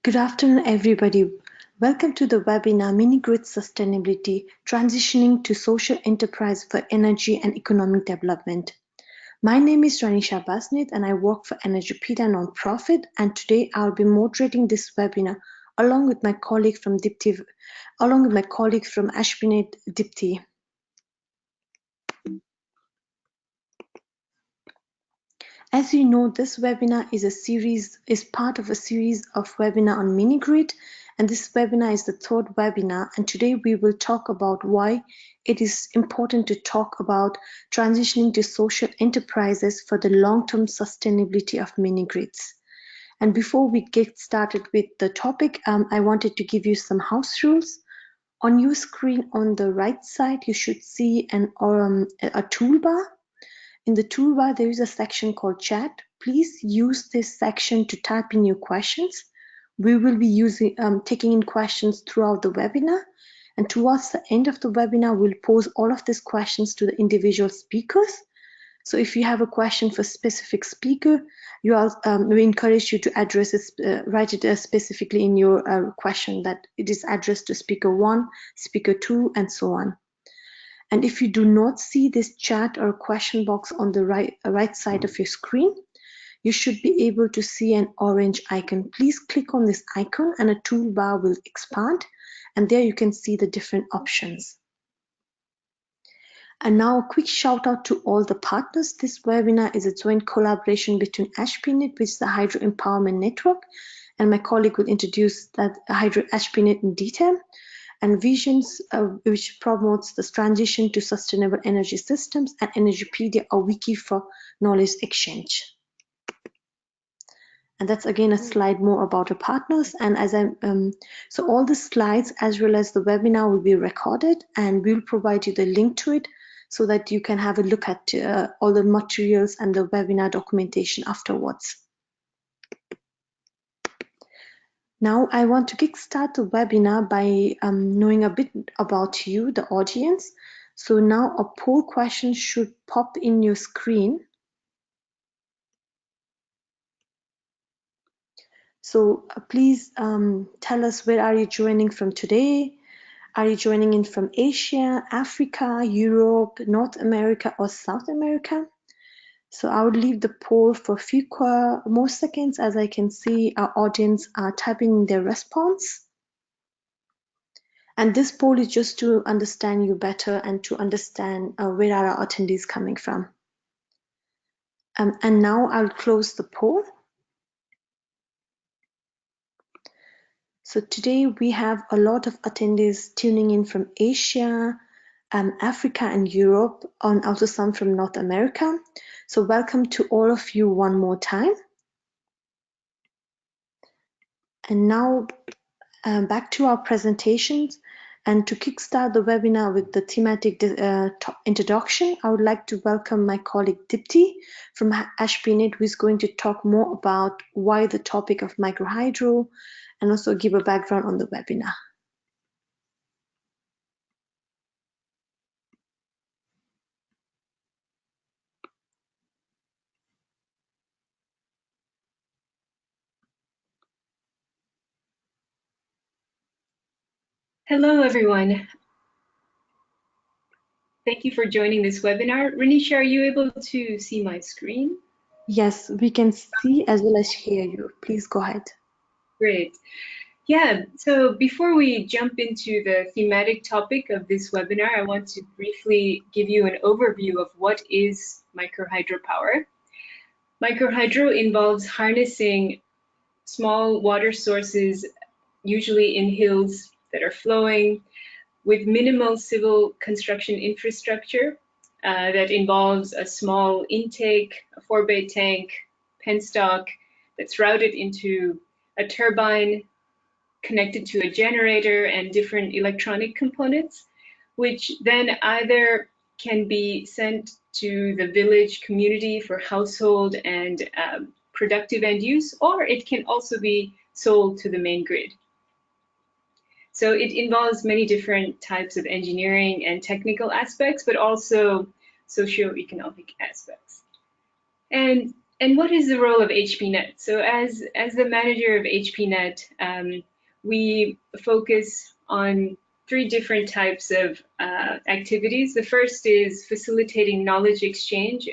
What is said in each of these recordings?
Good afternoon, everybody. Welcome to the webinar Mini-Grid Sustainability, Transitioning to Social Enterprise for Energy and Economic Development. My name is Ranisha Basnit and I work for MHPs nonprofit, and today I'll be moderating this webinar along with my colleague from HPNET, Dipti. As you know, this webinar is part of a series of webinar on mini-grid, and this webinar is the third webinar, and today we will talk about why it is important to talk about transitioning to social enterprises for the long-term sustainability of mini-grids. And before we get started with the topic, I wanted to give you some house rules. On your screen on the right side, you should see a toolbar. In the toolbar, there is a section called chat. Please use this section to type in your questions. We will be taking in questions throughout the webinar. And towards the end of the webinar, we'll pose all of these questions to the individual speakers. So if you have a question for a specific speaker, we encourage you to address it, write it specifically in your question that it is addressed to speaker 1, speaker 2, and so on. And if you do not see this chat or question box on the right side of your screen, you should be able to see an orange icon. Please click on this icon and a toolbar will expand, and there you can see the different options. And now a quick shout out to all the partners. This webinar is a joint collaboration between HPNET, which is the Hydro Empowerment Network, and my colleague will introduce that HPNET in detail, and Visions, which promotes the transition to sustainable energy systems, and Energypedia, a wiki for knowledge exchange. And that's again a slide more about our partners. And so all the slides as well as the webinar will be recorded, and we'll provide you the link to it so that you can have a look at all the materials and the webinar documentation afterwards. Now I want to kickstart the webinar by knowing a bit about you, the audience. So now a poll question should pop in your screen. So please tell us, where are you joining from today? Are you joining in from Asia, Africa, Europe, North America, or South America? So I would leave the poll for a few more seconds, as I can see our audience are typing their response. And this poll is just to understand you better and to understand where are our attendees coming from. And now I'll close the poll. So today we have a lot of attendees tuning in from Asia, Africa and Europe, and also some from North America. So welcome to all of you one more time. And now back to our presentations. And to kickstart the webinar with the thematic introduction, I would like to welcome my colleague Dipti from HPNET, who is going to talk more about why the topic of microhydro, and also give a background on the webinar. Hello, everyone. Thank you for joining this webinar. Ranisha, are you able to see my screen? Yes, we can see as well as hear you. Please go ahead. Great. Yeah, so before we jump into the thematic topic of this webinar, I want to briefly give you an overview of what is microhydropower. Microhydro involves harnessing small water sources, usually in hills that are flowing, with minimal civil construction infrastructure that involves a small intake, a 4-bay tank, penstock that's routed into a turbine connected to a generator and different electronic components, which then either can be sent to the village community for household and productive end use, or it can also be sold to the main grid. So it involves many different types of engineering and technical aspects, but also socioeconomic aspects. And And what is the role of HPNET? So as the manager of HPNET, we focus on three different types of activities. The first is facilitating knowledge exchange,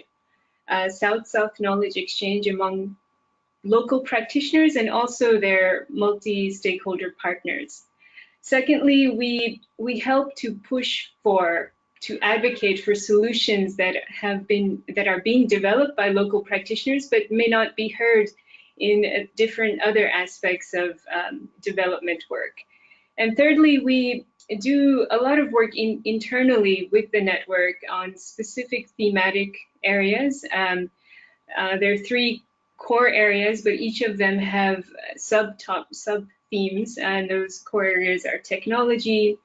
South-South knowledge exchange among local practitioners and also their multi-stakeholder partners. Secondly, we help to advocate for solutions that are being developed by local practitioners, but may not be heard in different other aspects of development work. And thirdly, we do a lot of work internally with the network on specific thematic areas. There are three core areas, but each of them have sub-themes, and those core areas are technology,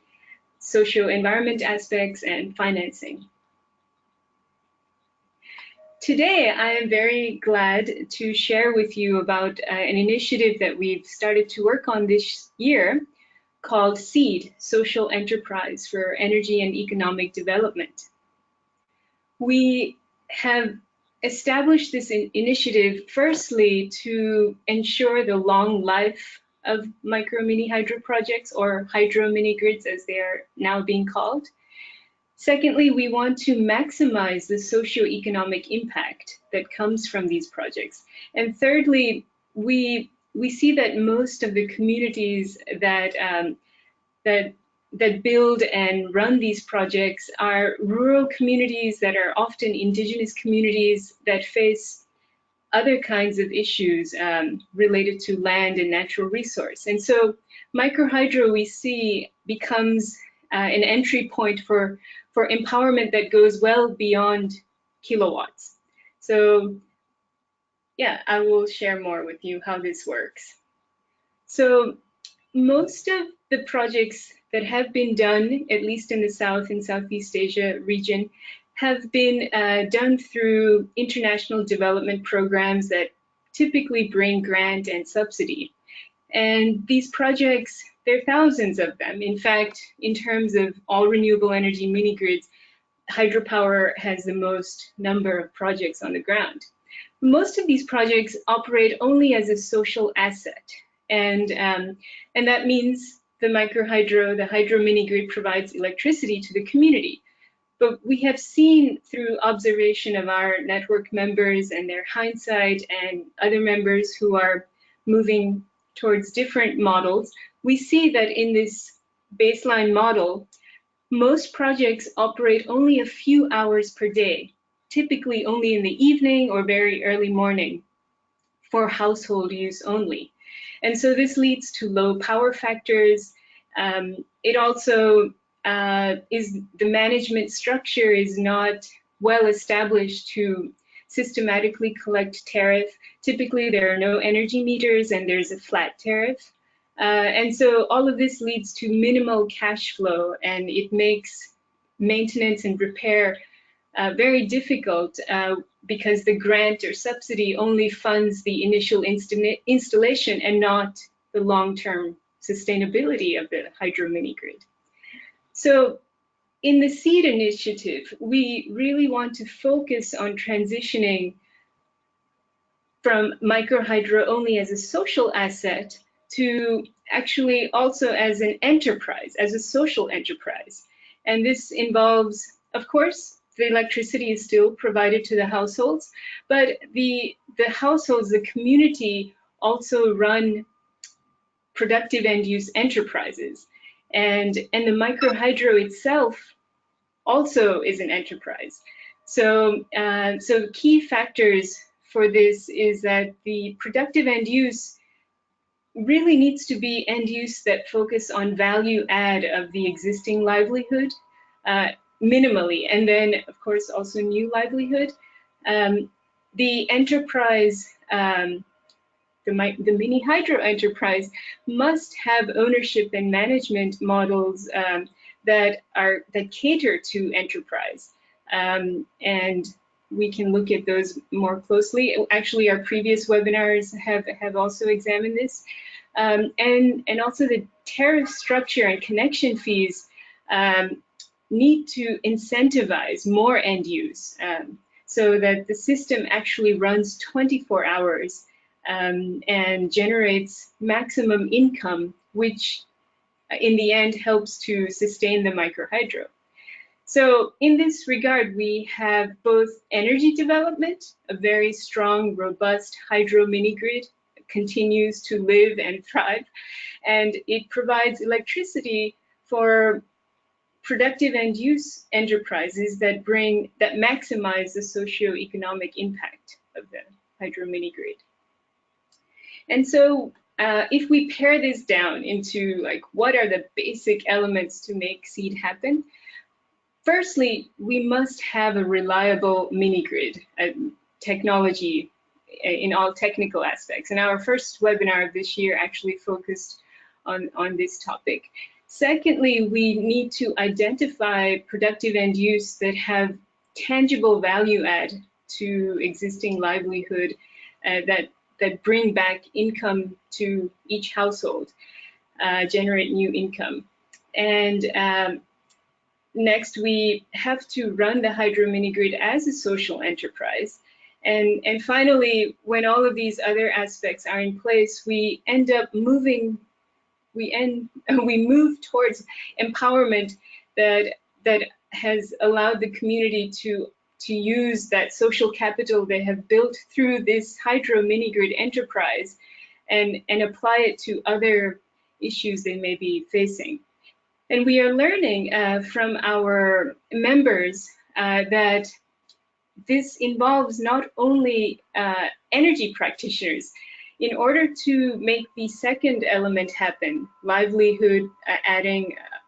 socio-environment aspects, and financing. Today, I am very glad to share with you about an initiative that we've started to work on this year called SEED, Social Enterprise for Energy and Economic Development. We have established this initiative firstly to ensure the long life of micro mini hydro projects, or hydro mini grids as they are now being called. Secondly, we want to maximize the socio-economic impact that comes from these projects. And thirdly, we see that most of the communities that build and run these projects are rural communities that are often indigenous communities that face other kinds of issues related to land and natural resource. And so microhydro, we see, becomes an entry point for empowerment that goes well beyond kilowatts. So yeah, I will share more with you how this works. So most of the projects that have been done, at least in the South and Southeast Asia region, have been done through international development programs that typically bring grant and subsidy. And these projects, there are thousands of them. In fact, in terms of all renewable energy mini grids, hydropower has the most number of projects on the ground. Most of these projects operate only as a social asset. And that means the hydro mini grid provides electricity to the community. But we have seen through observation of our network members and their hindsight and other members who are moving towards different models, we see that in this baseline model, most projects operate only a few hours per day, typically only in the evening or very early morning for household use only. And so this leads to low power factors. It also the management structure is not well established to systematically collect tariff. Typically, there are no energy meters and there's a flat tariff. And so all of this leads to minimal cash flow, and it makes maintenance and repair very difficult because the grant or subsidy only funds the initial installation and not the long-term sustainability of the hydro mini grid. So in the SEED initiative, we really want to focus on transitioning from microhydro only as a social asset to actually also as an enterprise, as a social enterprise. And this involves, of course, the electricity is still provided to the households, but the households, the community also run productive end use enterprises. And the microhydro itself also is an enterprise. So, so key factors for this is that the productive end use really needs to be end use that focus on value add of the existing livelihood minimally, and then of course also new livelihood. The enterprise, the mini hydro enterprise must have ownership and management models that cater to enterprise, and we can look at those more closely. Actually, our previous webinars have also examined this, and also the tariff structure and connection fees need to incentivize more end use. so that the system actually runs 24 hours and generates maximum income, which in the end helps to sustain the microhydro. So in this regard, we have both energy development, a very strong, robust hydro mini-grid continues to live and thrive, and it provides electricity for productive and use enterprises that maximize the socio-economic impact of the hydro mini-grid. And so if we pare this down into like what are the basic elements to make SEED happen, firstly, we must have a reliable mini-grid technology in all technical aspects. And our first webinar of this year actually focused on this topic. Secondly, we need to identify productive end use that have tangible value add to existing livelihood that bring back income to each household, generate new income. And next, we have to run the hydro mini-grid as a social enterprise. And finally, when all of these other aspects are in place, we end up moving, we move towards empowerment that has allowed the community to use that social capital they have built through this hydro mini-grid enterprise and apply it to other issues they may be facing. And we are learning from our members that this involves not only energy practitioners. In order to make the second element happen, livelihood,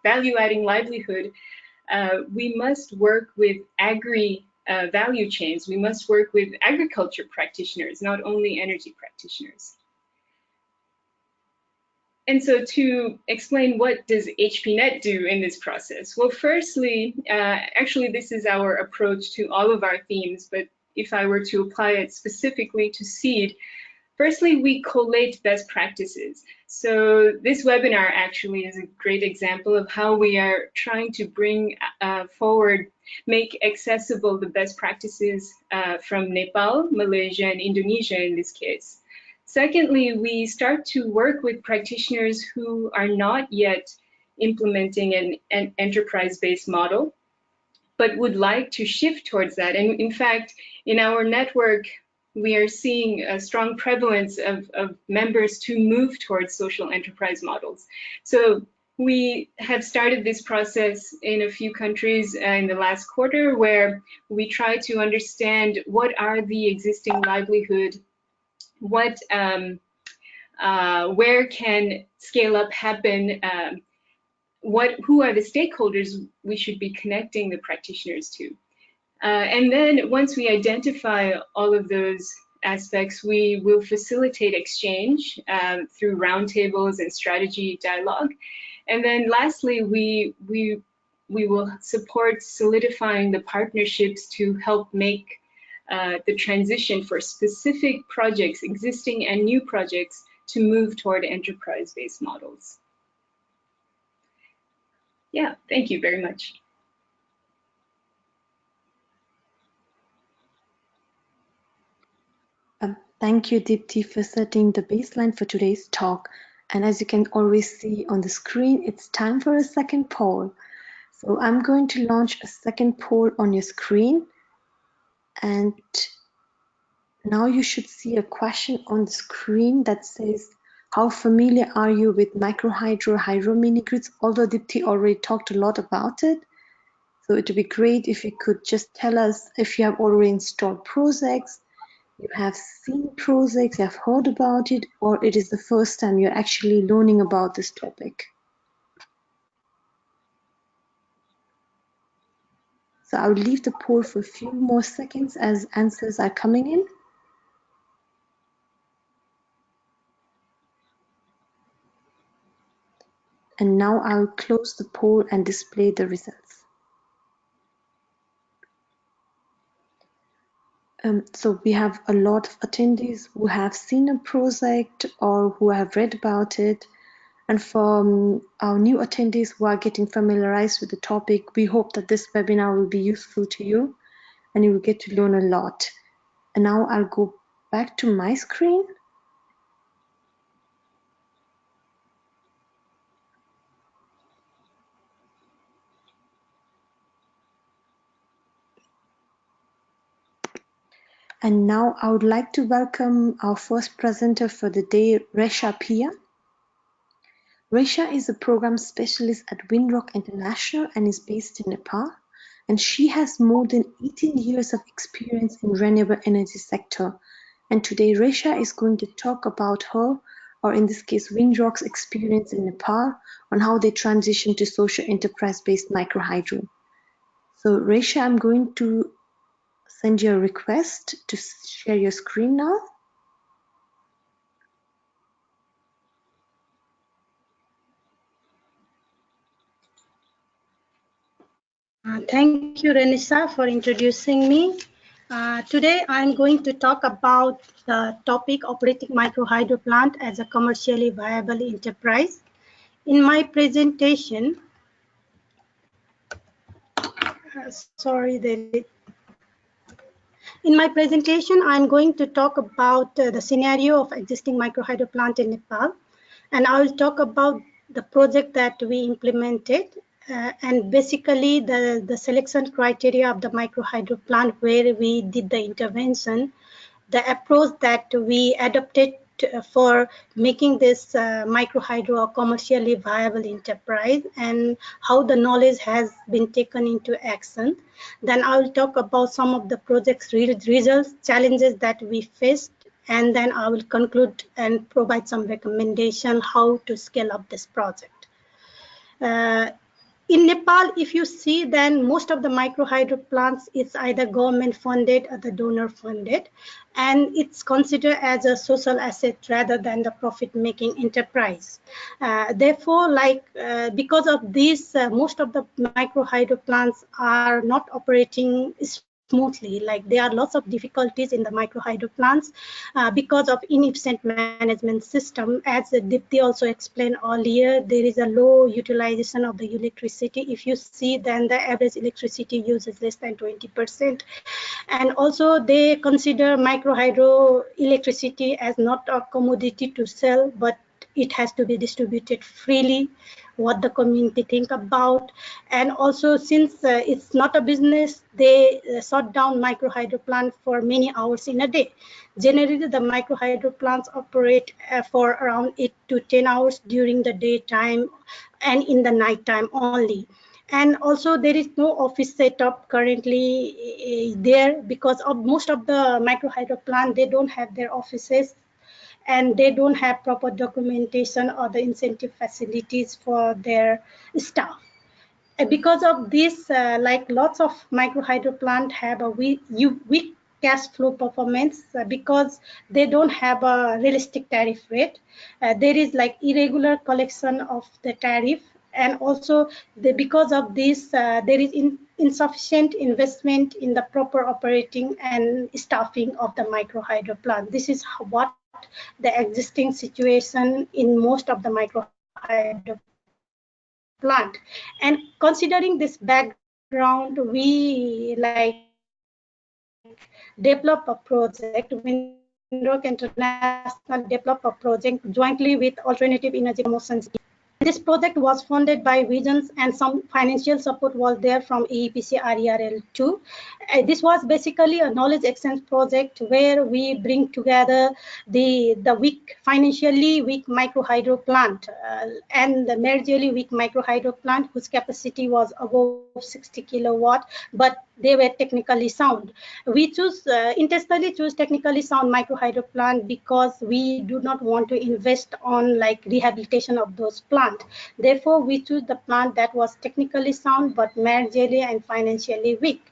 value-adding livelihood, we must work with value chains. We must work with agriculture practitioners, not only energy practitioners. And so to explain what does HPNET do in this process? Well, firstly, actually, this is our approach to all of our themes, but if I were to apply it specifically to SEED, firstly, we collate best practices. So this webinar actually is a great example of how we are trying to bring forward, make accessible the best practices from Nepal, Malaysia, and Indonesia in this case. Secondly, we start to work with practitioners who are not yet implementing an enterprise-based model, but would like to shift towards that. And in fact, in our network, we are seeing a strong prevalence of members to move towards social enterprise models. So we have started this process in a few countries in the last quarter, where we try to understand what are the existing livelihood, where can scale up happen, who are the stakeholders we should be connecting the practitioners to. And then once we identify all of those aspects, we will facilitate exchange through roundtables and strategy dialogue. And then lastly, we will support solidifying the partnerships to help make the transition for specific projects, existing and new projects, to move toward enterprise-based models. Yeah, thank you very much. Thank you, Deepti, for setting the baseline for today's talk. And as you can always see on the screen, it's time for a second poll. So I'm going to launch a second poll on your screen. And now you should see a question on the screen that says, how familiar are you with hydro mini-grids? Although Deepti already talked a lot about it. So it would be great if you could just tell us if you have already installed projects, you have seen projects, you have heard about it, or it is the first time you're actually learning about this topic. So I'll leave the poll for a few more seconds as answers are coming in. And now I'll close the poll and display the results. So we have a lot of attendees who have seen a project or who have read about it. And for our new attendees who are getting familiarized with the topic, we hope that this webinar will be useful to you. and you will get to learn a lot. And now I'll go back to my screen. And now I would like to welcome our first presenter for the day, Resha Pia. Resha is a program specialist at Windrock International and is based in Nepal. And she has more than 18 years of experience in renewable energy sector. And today Resha is going to talk about her, or in this case Windrock's experience in Nepal, on how they transition to social enterprise-based microhydro. So Resha, I'm going to send you a request to share your screen now. Thank you, Renisha, for introducing me. Today, I'm going to talk about the topic operating microhydro plant as a commercially viable enterprise. In my presentation, I'm going to talk about the scenario of existing microhydro plant in Nepal, and I will talk about the project that we implemented and basically the selection criteria of the microhydro plant where we did the intervention, the approach that we adopted for making this microhydro a commercially viable enterprise, and how the knowledge has been taken into action. Then I will talk about some of the project's results, challenges that we faced, and then I will conclude and provide some recommendation how to scale up this project. In Nepal, if you see, then most of the microhydro plants is either government funded or the donor funded, and it's considered as a social asset rather than the profit-making enterprise. Therefore, because of this, most of the microhydro plants are not operating smoothly. Like there are lots of difficulties in the microhydro plants because of inefficient management system. As Dipti also explained earlier, there is a low utilization of the electricity. If you see, then the average electricity use is less than 20%. And also they consider microhydro electricity as not a commodity to sell, but it has to be distributed freely, what the community think about. And also, since it's not a business, they shut down microhydro plant for many hours in a day. Generally, the microhydro plants operate for around 8 to 10 hours during the daytime and in the nighttime only. And also there is no office setup currently there, because of most of the microhydro plant, they don't have their offices and they don't have proper documentation or the incentive facilities for their staff. Because of this, like lots of microhydro plant have a weak cash flow performance because they don't have a realistic tariff rate. There is like irregular collection of the tariff, and also because of this, there is insufficient investment in the proper operating and staffing of the microhydro plant. This is what the existing situation in most of the microhydro plant. And considering this background, we develop a project, Windrock International develop a project jointly with Alternative Energy Promotion. This project was funded by Visions, and some financial support was there from AEPC RERL too. This was basically a knowledge exchange project where we bring together the financially weak microhydro plant and the marginally weak microhydro plant whose capacity was above 60 kilowatt, but they were technically sound. We intentionally choose technically sound microhydro plant because we do not want to invest on like rehabilitation of those plants. Therefore, we choose the plant that was technically sound but marginally and financially weak.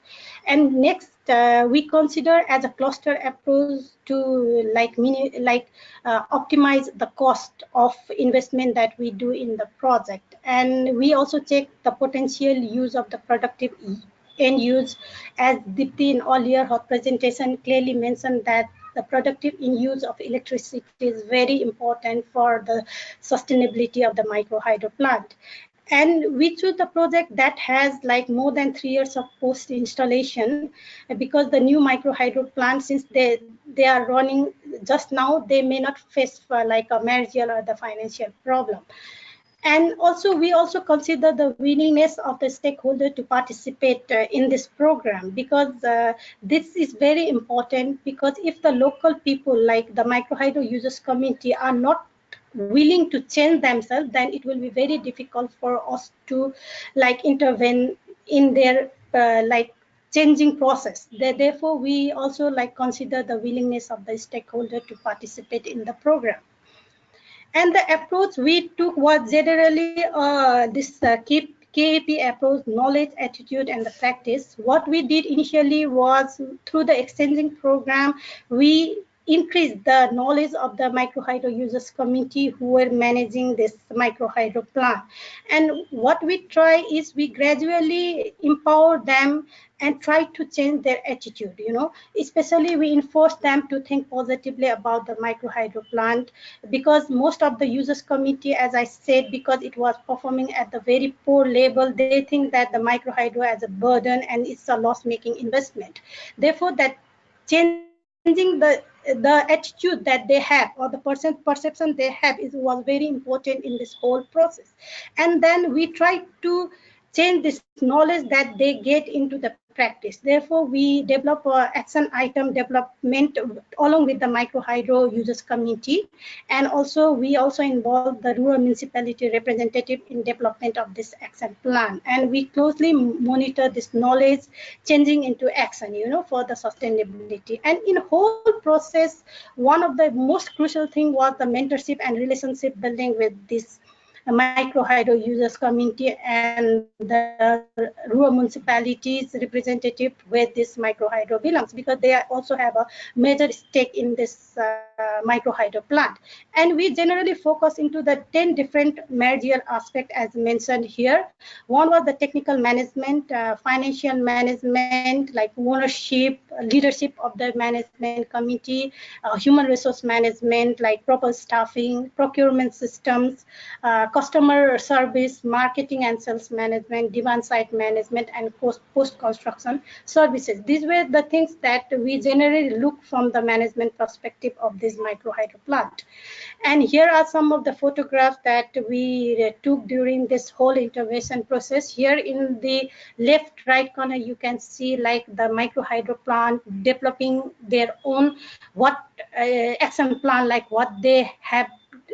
And next, we consider as a cluster approach to optimize the cost of investment that we do in the project. And we also check the potential use of the productive end use, as Dipti in earlier her presentation clearly mentioned that the productive in use of electricity is very important for the sustainability of the microhydro plant. And we choose the project that has like more than 3 years of post installation, because the new micro hydro plants, since they are running just now, they may not face like a managerial or the financial problem. And also we also consider the willingness of the stakeholder to participate in this program, because this is very important, because if the local people like the micro hydro users community are not willing to change themselves, then it will be very difficult for us to like intervene in their like changing process. Therefore we also like consider the willingness of the stakeholder to participate in the program. And the approach we took was generally this KAP approach, knowledge, attitude, and the practice. What we did initially was, through the exchanging program, we increased the knowledge of the microhydro users community who were managing this microhydro plant. And what we try is we gradually empower them and try to change their attitude, especially we enforce them to think positively about the microhydro plant, because most of the users committee, as I said, because it was performing at the very poor level, they think that the microhydro as a burden and it's a loss making investment. Therefore that changing the attitude that they have, or the perception they have, was very important in this whole process. And then we try to change this knowledge that they get into the practice. Therefore we develop action item development along with the micro hydro users community. And also we also involve the rural municipality representative in development of this action plan, and we closely monitor this knowledge changing into action, for the sustainability. And in whole process, one of the most crucial thing was the mentorship and relationship building with this micro hydro users community and the rural municipalities representative where this micro hydro belongs, because they also have a major stake in this micro hydro plant. And we generally focus into the 10 different managerial aspects as mentioned here. One was the technical management, financial management, like ownership, leadership of the management committee, human resource management, like proper staffing, procurement systems, customer service, marketing and sales management, demand side management, and post-construction services. These were the things that we generally look from the management perspective of this micro hydro plant. And here are some of the photographs that we took during this whole intervention process. Here in the left right corner, you can see like the micro hydro plant developing their own action plan, like what they have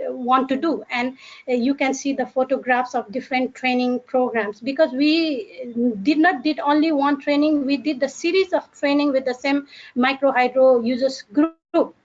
want to do. And you can see the photographs of different training programs, because we did only one training, we did the series of training with the same micro hydro users group,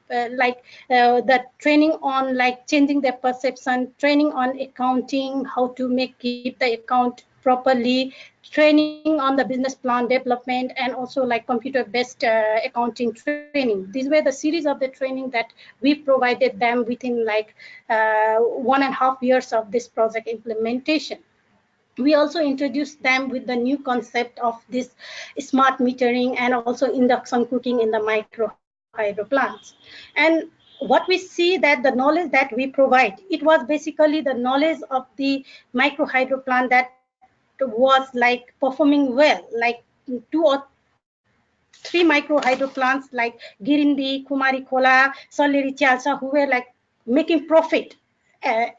the training on like changing their perception, training on accounting, how to keep the account properly, training on the business plan development, and also like computer based accounting training. These were the series of the training that we provided them within like 1.5 years of this project implementation. We also introduced them with the new concept of this smart metering and also induction cooking in the micro hydro plants. And what we see that the knowledge that we provide, it was basically the knowledge of the micro hydro plant that was like performing well, like two or three micro hydro plants like Girindi, Kumari Khola, Salleri Chalsa, who were like making profit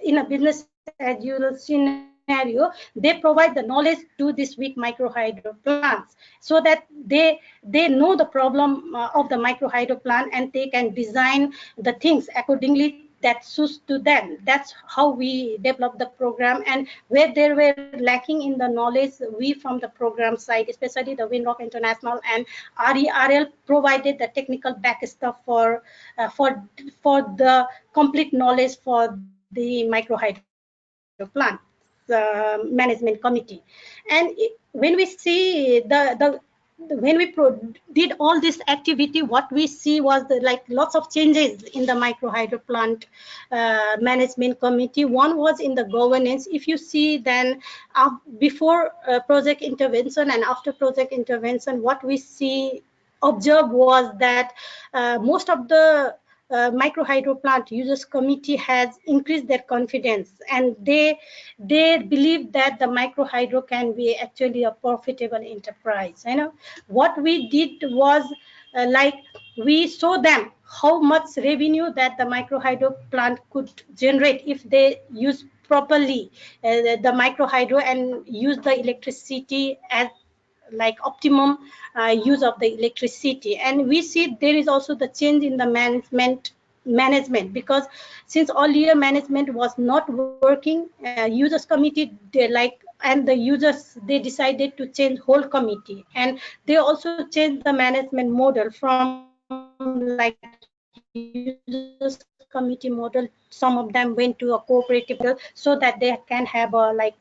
in a business as usual scenario. They provide the knowledge to this weak micro hydro plants, so that they know the problem of the micro hydro plant, and they can design the things accordingly that suits to them. That's how we develop the program. And where they were lacking in the knowledge, we from the program side, especially the Windrock International and RERL, provided the technical back stuff for the complete knowledge for the micro hydro plant management committee. And when we see when we did all this activity, what we see was like lots of changes in the micro hydro plant management committee. One was in the governance. If you see, then before project intervention and after project intervention, what we see observed was that most of the micro hydro plant users committee has increased their confidence, and they believe that the micro hydro can be actually a profitable enterprise. What we did was like we show them how much revenue that the micro hydro plant could generate if they use properly the micro hydro and use the electricity as like optimum use of the electricity. And we see there is also the change in the management, because since earlier management was not working, users committee they like, and the users they decided to change whole committee, and they also changed the management model from like users committee model. Some of them went to a cooperative model so that they can have a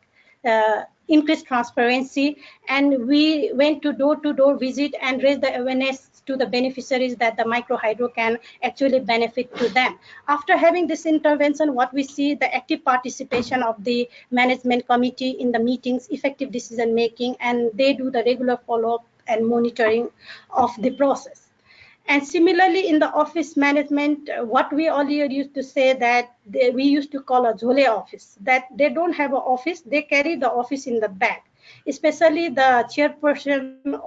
increased transparency. And we went to door visit and raised the awareness to the beneficiaries that the micro hydro can actually benefit to them. After having this intervention, what we see the active participation of the management committee in the meetings, effective decision making, and they do the regular follow-up and monitoring of the process. And similarly, in the office management, what we earlier used to say that we used to call a Jhole office, that they don't have an office, they carry the office in the bag. Especially the chairperson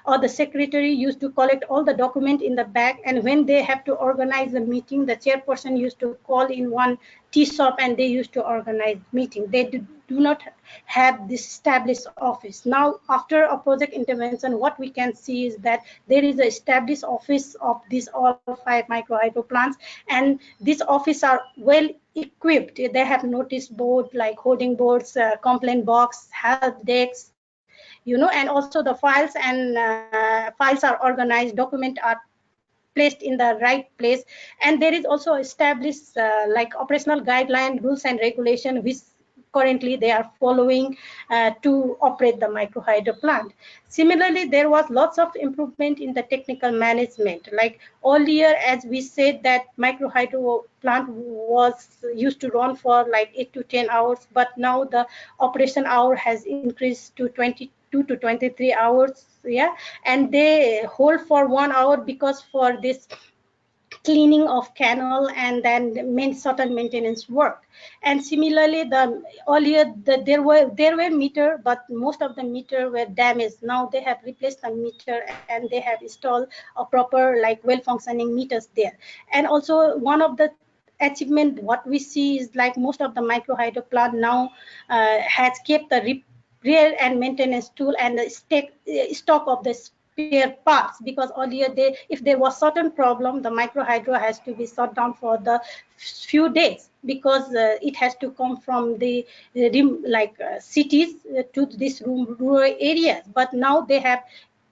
or the secretary used to collect all the document in the bag, and when they have to organize the meeting, the chairperson used to call in one tea shop and they used to organize meeting. They do not have this established office. Now after a project intervention, what we can see is that there is an established office of these all 5 micro hydro plants, and these offices are well equipped. They have notice board like holding boards, complaint box, help desks, and also the files, and files are organized, document are placed in the right place. And there is also established like operational guideline, rules and regulation, which currently they are following to operate the micro hydro plant. Similarly, there was lots of improvement in the technical management. Like earlier, as we said, that micro hydro plant was used to run for like 8 to 10 hours, but now the operation hour has increased to 22 to 23 hours. Yeah, and they hold for 1 hour because for this cleaning of canal and then certain maintenance work. And similarly, the earlier there were meter, but most of the meter were damaged. Now they have replaced the meter and they have installed a proper like well functioning meters there. And also one of the achievement what we see is like most of the micro hydro plant now has kept the repair and maintenance tool and the stock of the spare parts, because earlier if there was certain problem, the micro hydro has to be shut down for the few days, because it has to come from the cities to this rural areas. But now they have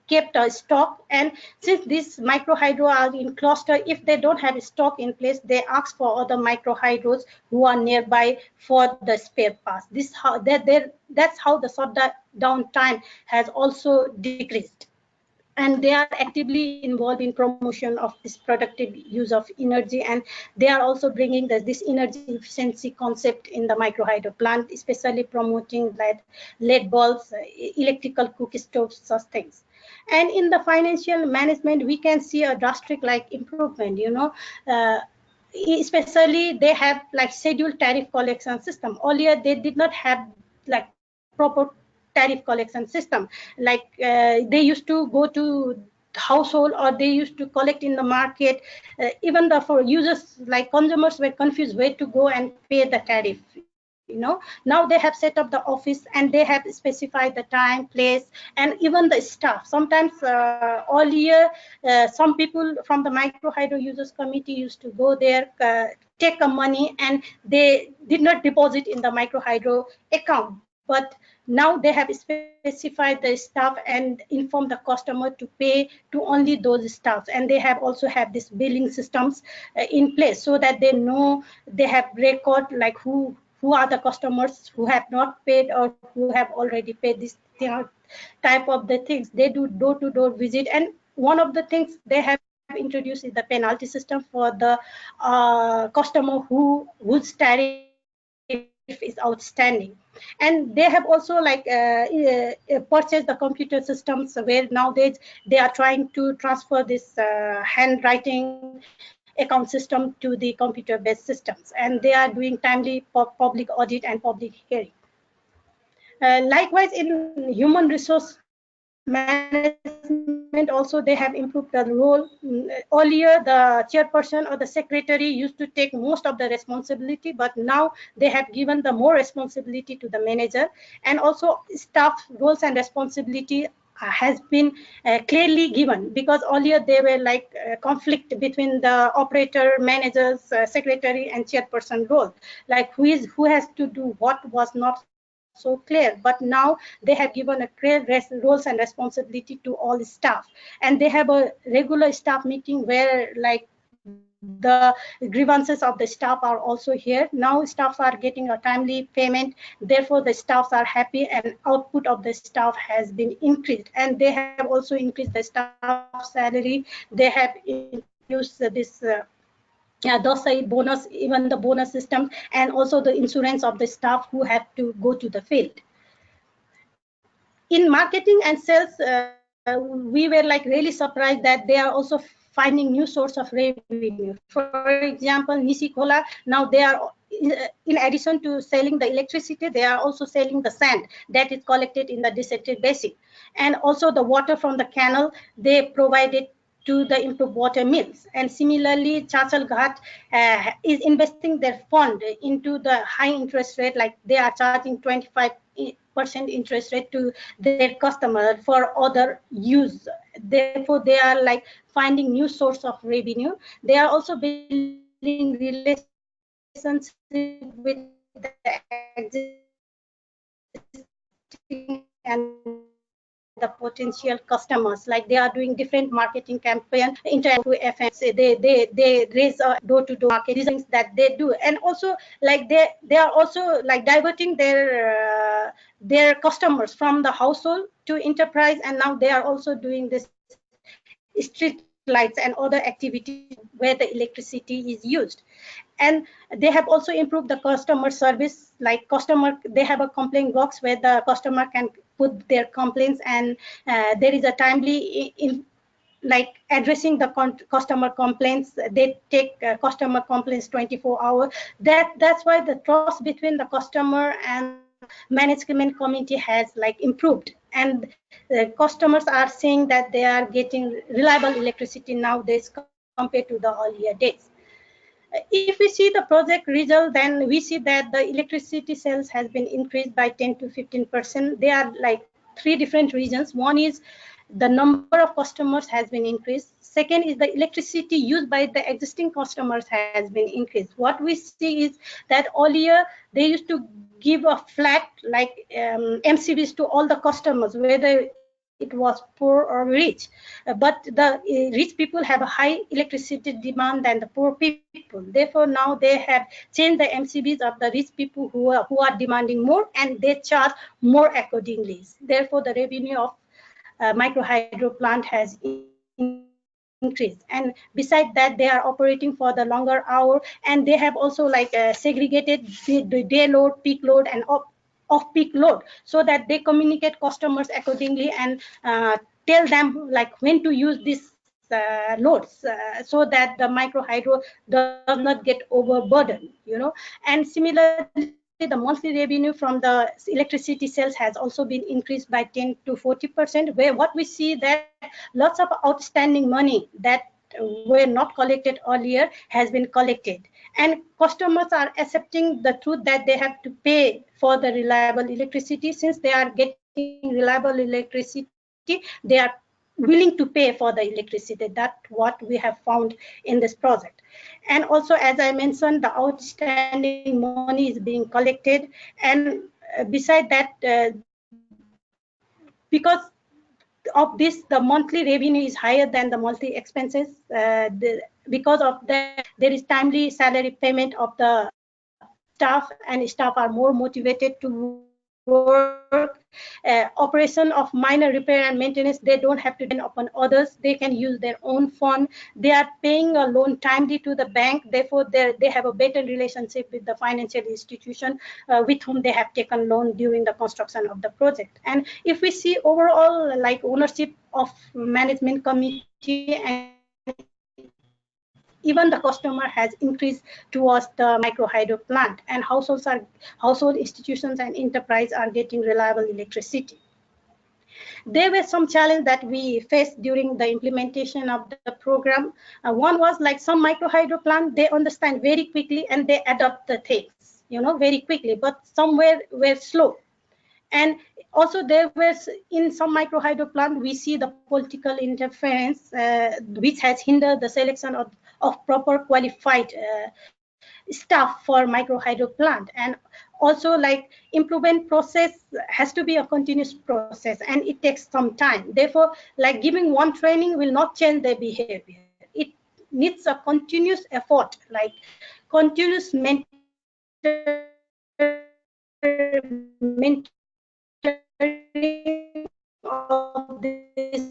kept a stock, and since these micro hydro are in cluster, if they don't have stock in place, they ask for other micro hydros who are nearby for the spare parts. That's how the shutdown time has also decreased. And they are actively involved in promotion of this productive use of energy, and they are also bringing this energy efficiency concept in the micro hydro plant, especially promoting LED bulbs, electrical cook stoves, such things. And in the financial management, we can see a drastic like improvement. uh, Especially they have like scheduled tariff collection system. Earlier they did not have like proper tariff collection system. Like they used to go to household, or they used to collect in the market. Even for users like consumers were confused where to go and pay the tariff. Now they have set up the office and they have specified the time, place, and even the staff. Sometimes earlier some people from the micro hydro users committee used to go there, take a money, and they did not deposit in the micro hydro account. But now they have specified the staff and informed the customer to pay to only those staffs, and they have also have this billing systems in place, so that they know, they have record like who are the customers who have not paid or who have already paid. This type of the things. They do door-to-door visit, and one of the things they have introduced is the penalty system for the customer whose tariff is outstanding. And they have also purchased the computer systems, where nowadays they are trying to transfer this handwriting account system to the computer-based systems, and they are doing timely public audit and public hearing. Likewise, in human resource management also, they have improved the role. Earlier, the chairperson or the secretary used to take most of the responsibility, but now they have given the more responsibility to the manager, and also staff roles and responsibility has been clearly given, because earlier they were like conflict between the operator, managers, secretary and chairperson role, like who has to do what was not so clear. But now they have given a clear roles and responsibility to all staff, and they have a regular staff meeting where like the grievances of the staff are also here. Now staffs are getting a timely payment, therefore the staffs are happy, and output of the staff has been increased, and they have also increased the staff salary. They have introduced this DOSAI bonus, even the bonus system, and also the insurance of the staff who have to go to the field. In marketing and sales, we were like really surprised that they are also finding new source of revenue. For example, Nisikola, now they are, in addition to selling the electricity, they are also selling the sand that is collected in the deserted basin, and also the water from the canal they provided to the improved water mills. And similarly, Chachal Ghat is investing their fund into the high interest rate, like they are charging 25% interest rate to their customer for other use. Therefore, they are like finding new source of revenue. They are also building relationship with the existing and the potential customers, like they are doing different marketing campaign, interaction through FMs. They raise door-to-door market. These are things that they do, and also like they are also like diverting their customers from the household to enterprise, and now they are also doing this street lights and other activities where the electricity is used. And they have also improved the customer service, like customer, they have a complaint box where the customer can put their complaints, and there is a timely in like addressing the customer complaints. They take customer complaints 24 hours. That's why the trust between the customer and the management committee has like improved, and customers are saying that they are getting reliable electricity nowadays compared to the earlier days. If we see the project result, then we see that the electricity sales has been increased by 10 to 15%. There are like three different reasons. One is the number of customers has been increased. Second is the electricity used by the existing customers has been increased. What we see is that earlier they used to give a flat like MCBs to all the customers, whether it was poor or rich. But the rich people have a high electricity demand than the poor people. Therefore, now they have changed the MCBs of the rich people who are demanding more, and they charge more accordingly. Therefore, the revenue of micro hydro plant has increased, and beside that they are operating for the longer hour, and they have also like segregated the day load, peak load, and off peak load, so that they communicate customers accordingly, and tell them like when to use these loads, so that the micro hydro does not get overburdened, And similarly, the monthly revenue from the electricity sales has also been increased by 10 to 40%, where what we see that lots of outstanding money that were not collected earlier has been collected, and customers are accepting the truth that they have to pay for the reliable electricity. Since they are getting reliable electricity, they are willing to pay for the electricity. That's what we have found in this project. And also, as I mentioned, the outstanding money is being collected, and beside that, because of this, the monthly revenue is higher than the monthly expenses. Because of that, there is timely salary payment of the staff, and staff are more motivated to work. Operation of minor repair and maintenance, they don't have to depend upon others. They can use their own fund. They are paying a loan timely to the bank. Therefore, they have a better relationship with the financial institution with whom they have taken loan during the construction of the project. And if we see overall, like ownership of management committee and executive committee, they are also like even the customer has increased towards the micro hydro plant, and household institutions and enterprise are getting reliable electricity. There were some challenges that we faced during the implementation of the program. One was like some micro hydro plant, they understand very quickly and they adopt the things, very quickly, but some were slow. And also there was, in some micro hydro plant, we see the political interference, which has hindered the selection of proper qualified staff for micro hydro plant. And also like improvement process has to be a continuous process and it takes some time. Therefore, like giving one training will not change their behavior. It needs a continuous effort, like continuous mentoring of this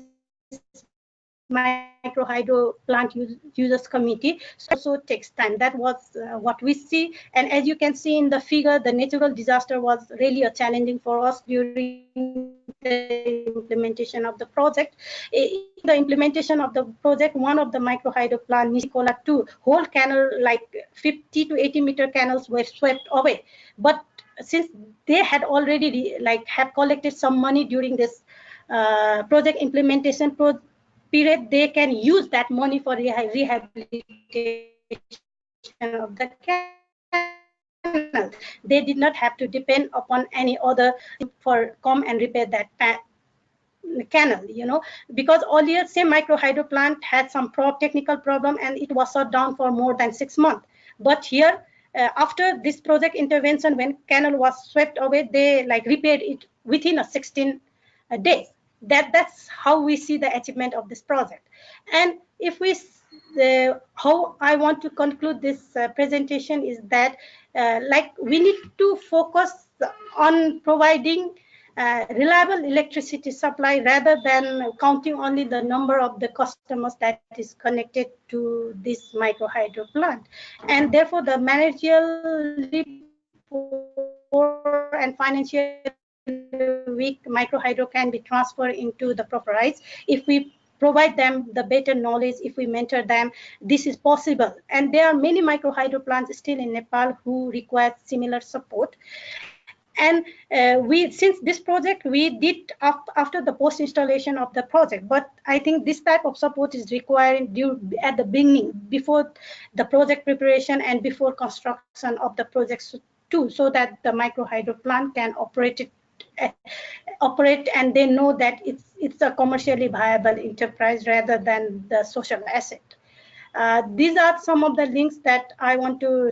micro hydro plant users committee. So also takes time. That was what we see. And as you can see in the figure, the natural disaster was really a challenging for us during the implementation of the project. In the implementation of the project, one of the micro hydro plant, Nisikola 2, whole canal, like 50 to 80-meter canals were swept away. But since they had already have collected some money during this project implementation period, they can use that money for rehabilitation of the canal. They did not have to depend upon any other for come and repair that canal, because earlier same micro hydro plant had some technical problem and it was shut down for more than 6 months. But here, after this project intervention, when canal was swept away, they repaired it within a 16 days. That's how we see the achievement of this project. And if we how I want to conclude this presentation is that we need to focus on providing reliable electricity supply rather than counting only the number of the customers that is connected to this micro hydro plant. And therefore, the managerial poor and financially weak micro hydro can be transferred into the proper rights if we provide them the better knowledge, if we mentor them. This is possible. And there are many micro hydro plants still in Nepal who require similar support. And since this project we did after the post installation of the project, but I think this type of support is required at the beginning, before the project preparation and before construction of the projects too, so that the micro hydro plant can operate and they know that it's a commercially viable enterprise rather than the social asset. These are some of the links that I want to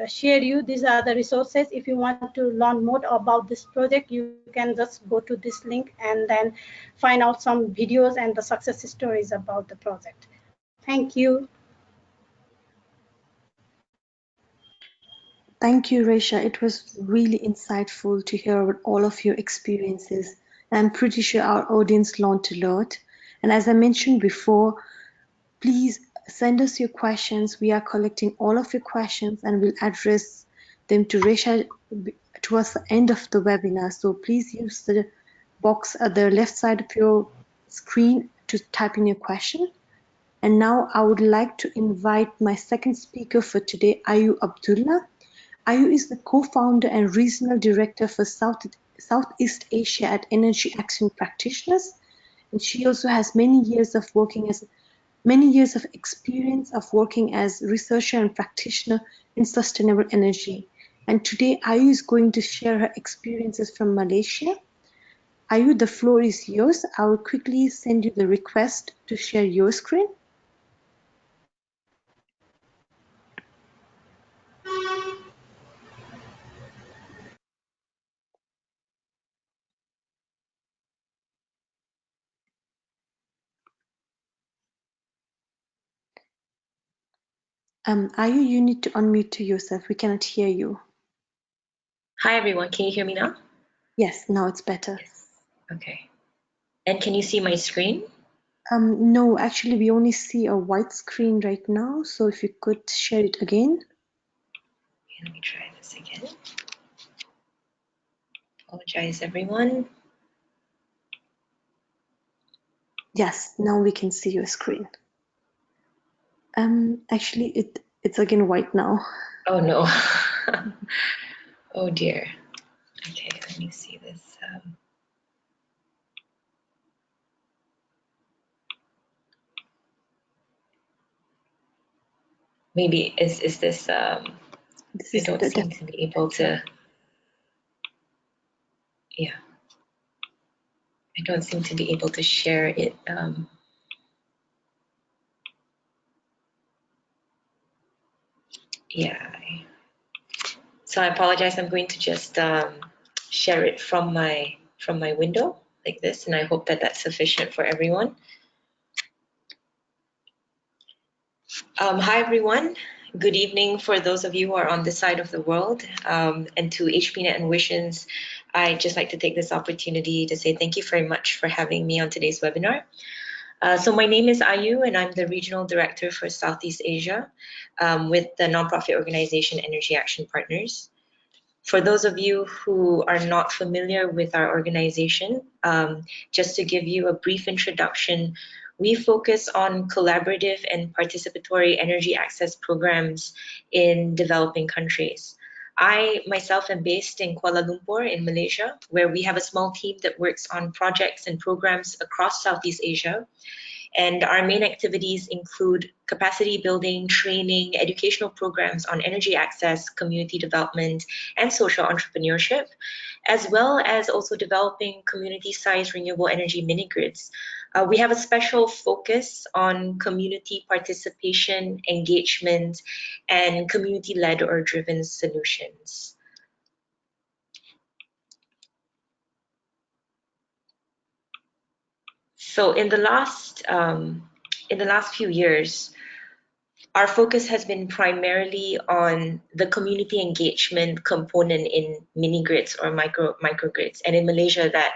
share you. These are the resources. If you want to learn more about this project, you can just go to this link and then find out some videos and the success stories about the project. Thank you. Thank you, Resha. It was really insightful to hear about all of your experiences. I'm pretty sure our audience learned a lot. And as I mentioned before, please send us your questions. We are collecting all of your questions and we'll address them to Resha towards the end of the webinar. So please use the box at the left side of your screen to type in your question. And now I would like to invite my second speaker for today, Ayu Abdullah. Ayu is the co-founder and regional director for Southeast Asia at Energy Action Practitioners, and she also has many years of experience of working as researcher and practitioner in sustainable energy. And today, Ayu is going to share her experiences from Malaysia. Ayu, the floor is yours. I will quickly send you the request to share your screen. Ayu, you need to unmute to yourself. We cannot hear you. Hi, everyone. Can you hear me now? Yes, now it's better. Yes. Okay. And can you see my screen? No, actually, we only see a white screen right now. So if you could share it again. Okay, let me try this again. Apologize, everyone. Yes, now we can see your screen. Actually, it's again white now. Oh no. Oh dear. Okay, let me see this. Maybe is this This I is don't seem to be able to, yeah. I don't seem to be able to share it. Yeah. So I apologize. I'm going to just share it from my window like this, and I hope that that's sufficient for everyone. Hi everyone. Good evening for those of you who are on this side of the world, and to HPNET and Wishes, I'd just like to take this opportunity to say thank you very much for having me on today's webinar. So my name is Ayu, and I'm the Regional Director for Southeast Asia with the nonprofit organization Energy Action Partners. For those of you who are not familiar with our organization, just to give you a brief introduction, we focus on collaborative and participatory energy access programs in developing countries. I myself am based in Kuala Lumpur in Malaysia, where we have a small team that works on projects and programs across Southeast Asia. And our main activities include capacity building, training, educational programs on energy access, community development, and social entrepreneurship, as well as also developing community-sized renewable energy mini-grids. We have a special focus on community participation, engagement, and community-led or driven solutions. So in the last few years, our focus has been primarily on the community engagement component in mini grids or microgrids, and in Malaysia, that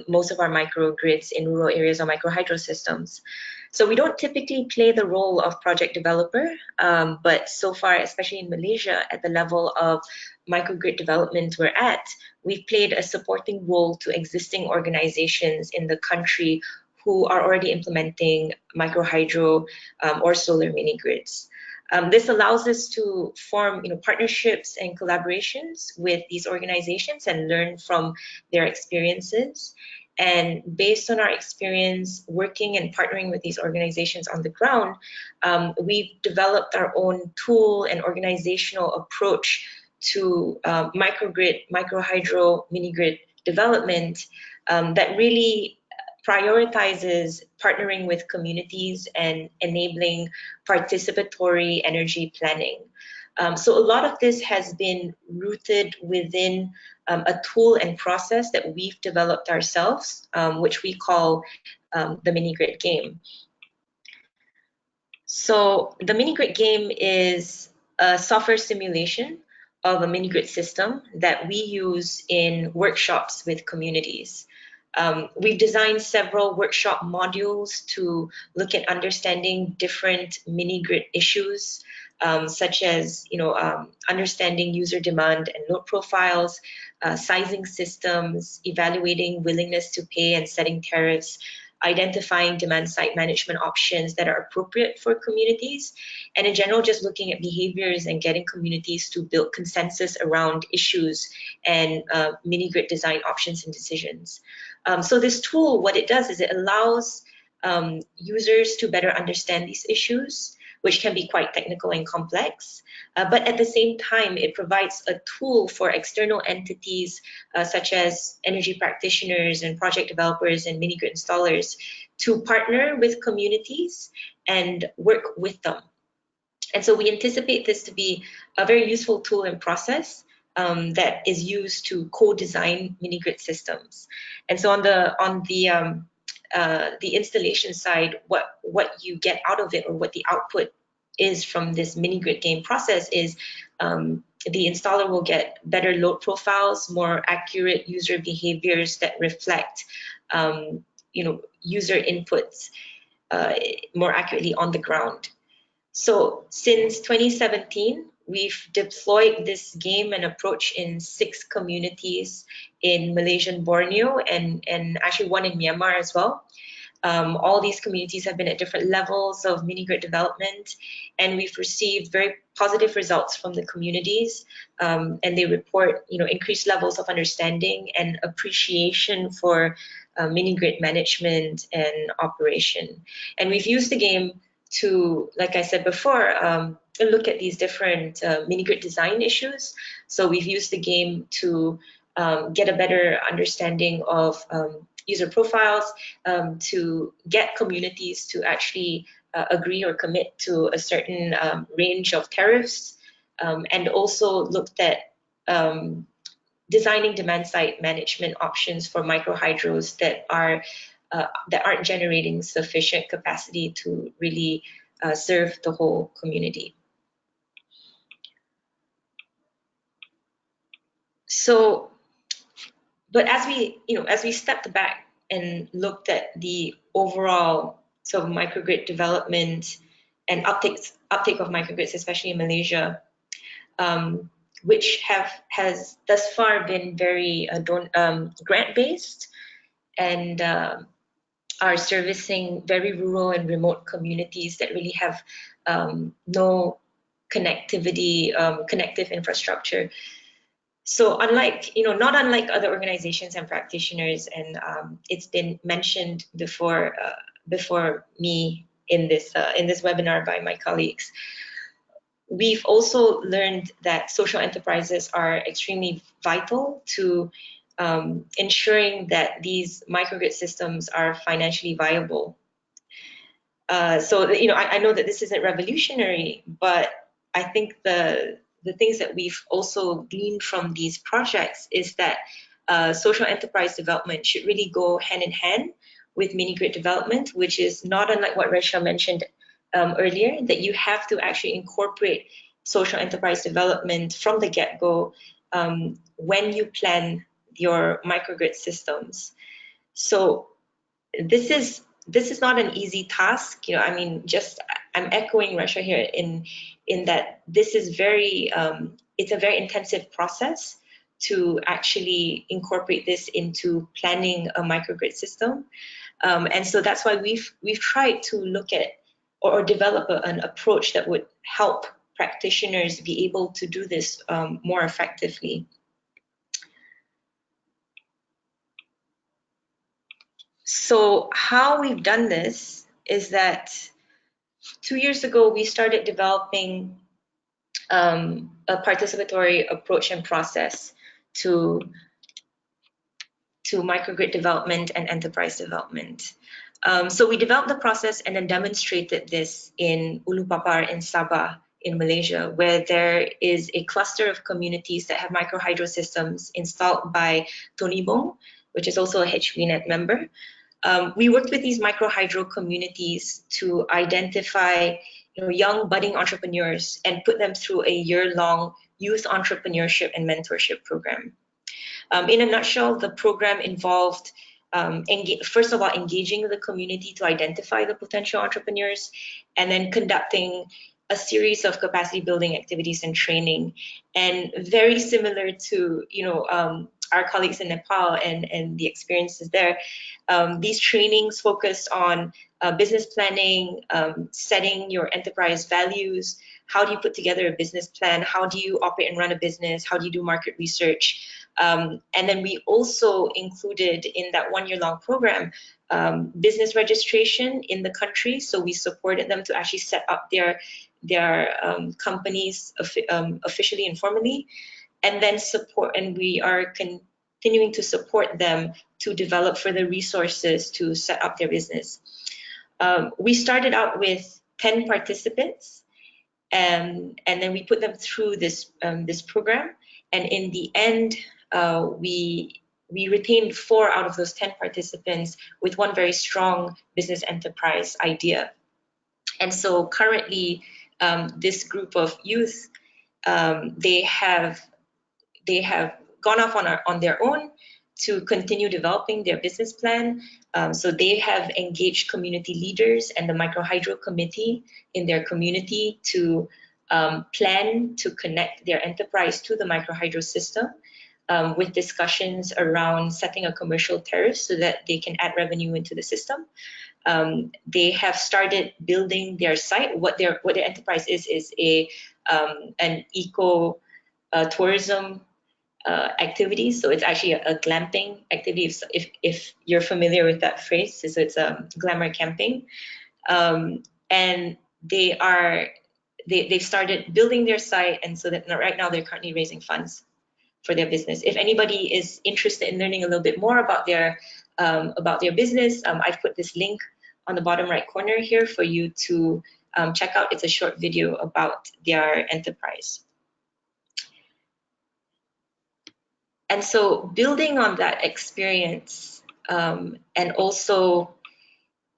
most of our microgrids in rural areas are micro hydro systems. So we don't typically play the role of project developer, but so far, especially in Malaysia, at the level of microgrid development we're at, we've played a supporting role to existing organizations in the country who are already implementing microhydro or solar mini grids. This allows us to form partnerships and collaborations with these organizations and learn from their experiences. And based on our experience working and partnering with these organizations on the ground, we've developed our own tool and organizational approach to microgrid, microhydro, mini grid development that really prioritizes partnering with communities and enabling participatory energy planning. So a lot of this has been rooted within a tool and process that we've developed ourselves, which we call the mini grid game. So the mini grid game is a software simulation of a mini grid system that we use in workshops with communities. We've designed several workshop modules to look at understanding different mini grid issues, such as understanding user demand and load profiles, sizing systems, evaluating willingness to pay and setting tariffs, identifying demand side management options that are appropriate for communities, and in general, just looking at behaviors and getting communities to build consensus around issues and mini grid design options and decisions. So this tool, what it does is it allows users to better understand these issues, which can be quite technical and complex. But at the same time, it provides a tool for external entities such as energy practitioners and project developers and mini grid installers to partner with communities and work with them. And so we anticipate this to be a very useful tool and process that is used to co-design mini grid systems. And so on the installation side, what you get out of it, or what the output is from this mini grid game process, is the installer will get better load profiles, more accurate user behaviors that reflect user inputs more accurately on the ground. So since 2017, we've deployed this game and approach in 6 communities in Malaysian Borneo and actually one in Myanmar as well. All these communities have been at different levels of mini-grid development, and we've received very positive results from the communities, and they report, increased levels of understanding and appreciation for mini-grid management and operation. And we've used the game to, like I said before, look at these different mini-grid design issues. So we've used the game to get a better understanding of user profiles, to get communities to actually agree or commit to a certain range of tariffs, and also looked at designing demand-side management options for microhydros that aren't generating sufficient capacity to really serve the whole community. So, but as we stepped back and looked at the overall sort of microgrid development and uptake of microgrids, especially in Malaysia, which has thus far been very grant-based and are servicing very rural and remote communities that really have no connective infrastructure. So not unlike other organizations and practitioners, and it's been mentioned before me in this webinar by my colleagues, we've also learned that social enterprises are extremely vital to ensuring that these microgrid systems are financially viable. So I know that this isn't revolutionary, but I think the things that we've also gleaned from these projects is that social enterprise development should really go hand in hand with mini-grid development, which is not unlike what Resha mentioned earlier, that you have to actually incorporate social enterprise development from the get-go when you plan your microgrid systems. So this is not an easy task. I'm echoing Resha here in that this is it's a very intensive process to actually incorporate this into planning a microgrid system. And so that's why we've tried to look at or develop an approach that would help practitioners be able to do this more effectively. So how we've done this is that 2 years ago, we started developing a participatory approach and process to microgrid development and enterprise development. So we developed the process and then demonstrated this in Ulu Papar in Sabah in Malaysia, where there is a cluster of communities that have microhydro systems installed by Tonibong, which is also a HPNET member. We worked with these microhydro communities to identify young budding entrepreneurs and put them through a year-long youth entrepreneurship and mentorship program. In a nutshell, the program involved first of all engaging the community to identify the potential entrepreneurs, and then conducting a series of capacity building activities and training. And very similar to our colleagues in Nepal and the experiences there, these trainings focused on business planning, setting your enterprise values, how do you put together a business plan, how do you operate and run a business, how do you do market research. And then we also included in that 1 year long program business registration in the country. So we supported them to actually set up their companies officially and formally, and then we are continuing to support them to develop further resources to set up their business. We started out with 10 participants, and then we put them through this program, and in the end we retained 4 out of those 10 participants with one very strong business enterprise idea. And so currently this group of youth, they have gone off on their own to continue developing their business plan. So they have engaged community leaders and the microhydro committee in their community to plan to connect their enterprise to the microhydro system. with discussions around setting a commercial tariff so that they can add revenue into the system. They have started building their site. What their enterprise is an eco tourism activity. So it's actually a glamping activity. If you're familiar with that phrase, so it's glamour camping, and they've started building their site, and so that right now they're currently raising funds for their business. If anybody is interested in learning a little bit more about their business, I've put this link on the bottom right corner here for you to check out. It's a short video about their enterprise. And so building on that experience and also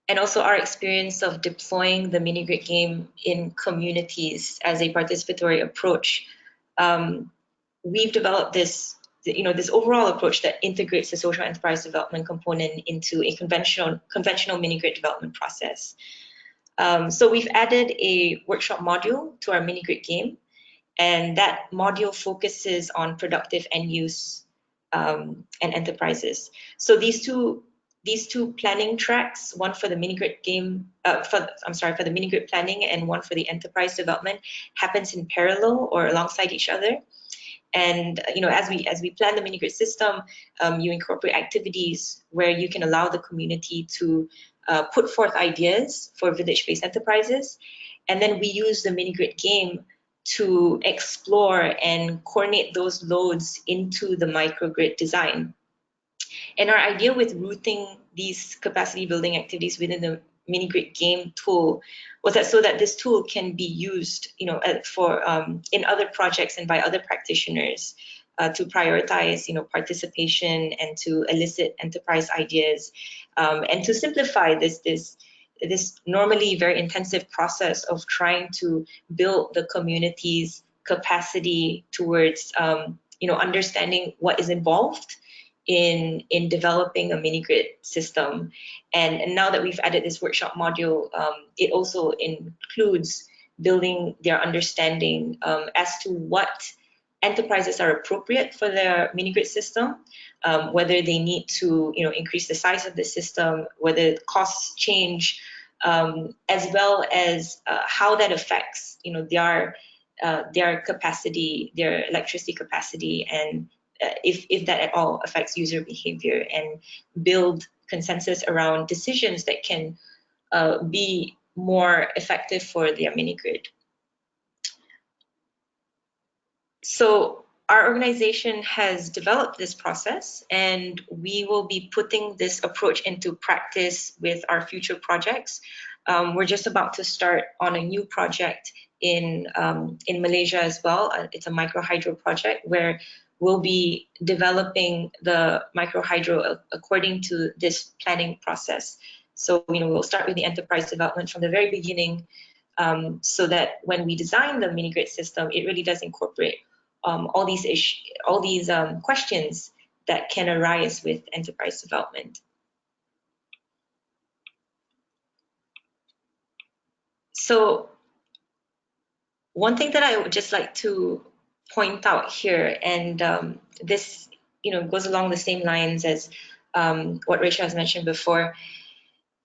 our experience of deploying the mini-grid game in communities as a participatory approach, we've developed this overall approach that integrates the social enterprise development component into a conventional mini-grid development process. So we've added a workshop module to our mini-grid game, and that module focuses on productive end use and enterprises. So these two planning tracks, one for the mini-grid game, for the mini-grid planning, and one for the enterprise development, happens in parallel or alongside each other. And as we plan the mini-grid system, you incorporate activities where you can allow the community to put forth ideas for village-based enterprises, and then we use the mini-grid game to explore and coordinate those loads into the microgrid design. And our idea with routing these capacity building activities within the mini-grid game tool was that so that this tool can be used, for in other projects and by other practitioners to prioritize, participation and to elicit enterprise ideas, and to simplify this normally very intensive process of trying to build the community's capacity towards, understanding what is involved in developing a mini-grid system. And now that we've added this workshop module, it also includes building their understanding as to what enterprises are appropriate for their mini-grid system, whether they need to increase the size of the system, whether costs change, as well as how that affects their capacity, their electricity capacity, and if that at all affects user behavior, and build consensus around decisions that can be more effective for their mini-grid. So our organization has developed this process, and we will be putting this approach into practice with our future projects. We're just about to start on a new project in Malaysia as well. It's a microhydro project where we'll be developing the microhydro according to this planning process. So we'll start with the enterprise development from the very beginning, so that when we design the mini-grid system, it really does incorporate all these questions that can arise with enterprise development. So one thing that I would just like to point out here, and this goes along the same lines as what Rachel has mentioned before,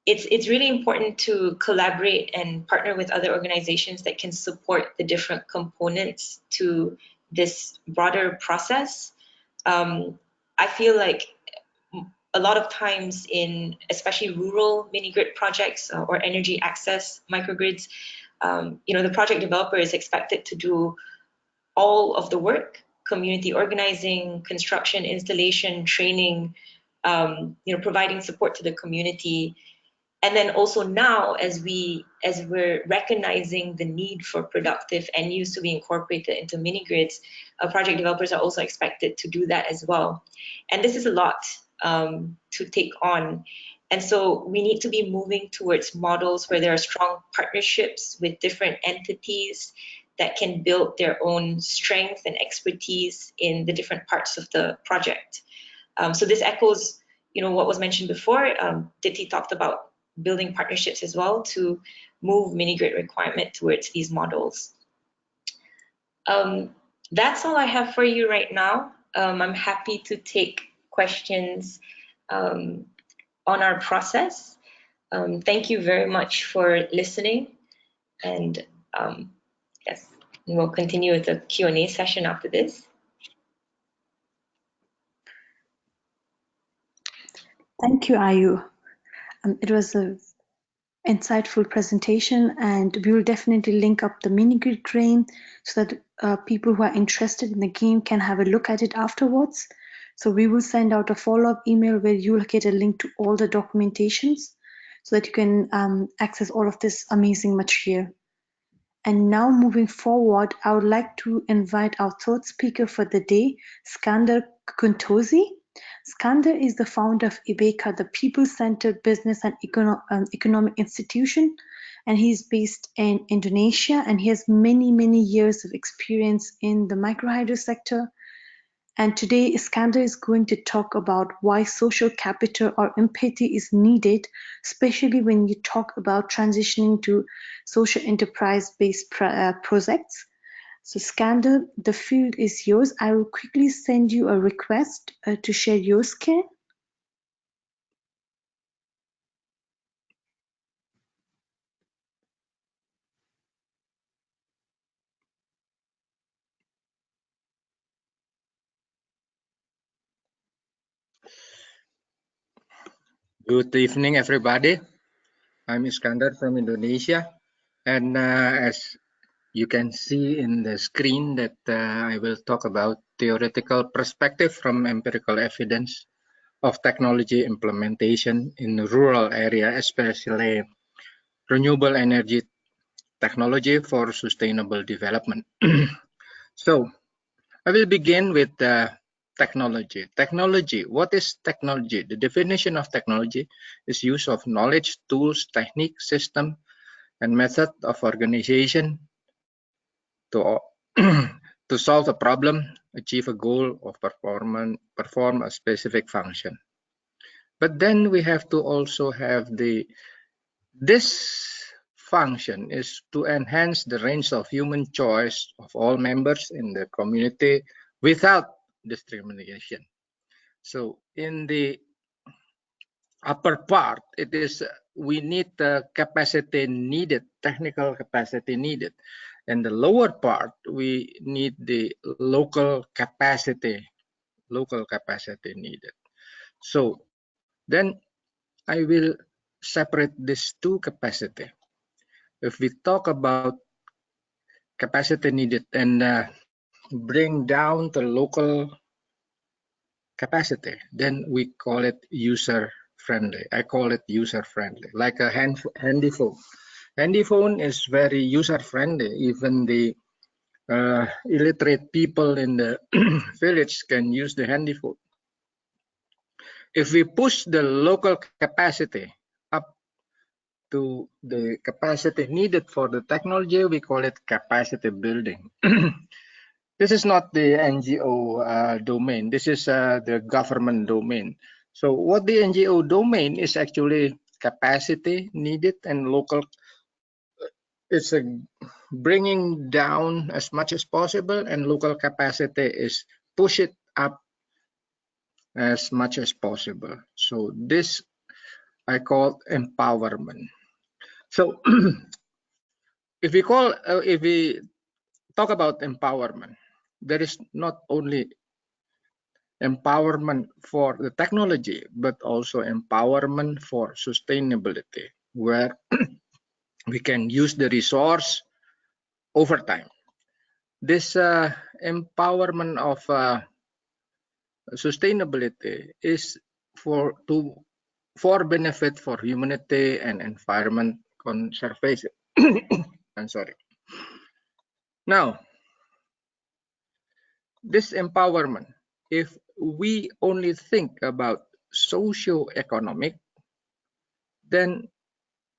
it's really important to collaborate and partner with other organizations that can support the different components to this broader process. I feel like a lot of times in especially rural mini-grid projects or energy access microgrids, the project developer is expected to do all of the work: community organizing, construction, installation, training, providing support to the community. And then also now, as we're recognizing the need for productive end use to be incorporated into mini grids, project developers are also expected to do that as well. And this is a lot to take on. And so we need to be moving towards models where there are strong partnerships with different entities that can build their own strength and expertise in the different parts of the project. So this echoes, what was mentioned before. Diti talked about building partnerships as well to move mini-grid requirement towards these models. That's all I have for you right now. I'm happy to take questions on our process. Thank you very much for listening, and yes, we'll continue with the Q&A session after this. Thank you, Ayu. It was a insightful presentation, and we will definitely link up the mini-grid game so that people who are interested in the game can have a look at it afterwards. So we will send out a follow-up email where you'll get a link to all the documentations so that you can access all of this amazing material. And now moving forward, I would like to invite our third speaker for the day, Skander Kuntozi. Skander is the founder of IBECA, the People-Centered Business and Economic Institution, and he's based in Indonesia, and he has many, many years of experience in the microhydro sector. And today, Skander is going to talk about why social capital or empathy is needed, especially when you talk about transitioning to social enterprise-based projects. So Skander, the field is yours. I will quickly send you a request to share your screen. Good evening, everybody. I'm Iskandar from Indonesia, and as you can see in the screen that I will talk about theoretical perspective from empirical evidence of technology implementation in the rural area, especially renewable energy technology for sustainable development. So I will begin with technology. Technology, what is technology? The definition of technology is use of knowledge, tools, technique, system, and method of organization to, to solve a problem, achieve a goal, or perform a specific function. But then we have to also have this function is to enhance the range of human choice of all members in the community without discrimination. So in the upper part, it is we need the capacity needed, technical capacity needed. And the lower part, we need the local capacity needed. So then I will separate these two capacity. If we talk about capacity needed and bring down the local capacity, then we call it user friendly. I call it user friendly, like a handy phone. Handy phone is very user friendly. Even the illiterate people in the village can use the handy phone. If we push the local capacity up to the capacity needed for the technology, we call it capacity building. This is not the NGO domain. This is the government domain. So what the NGO domain is actually capacity needed and local. It's a bringing down as much as possible, and local capacity is push it up as much as possible. So this I call empowerment. So if we talk about empowerment, there is not only empowerment for the technology, but also empowerment for sustainability, where we can use the resource over time. This empowerment of sustainability is for benefit for humanity and environment conservation. I'm sorry. Now, this empowerment, if we only think about socio-economic, then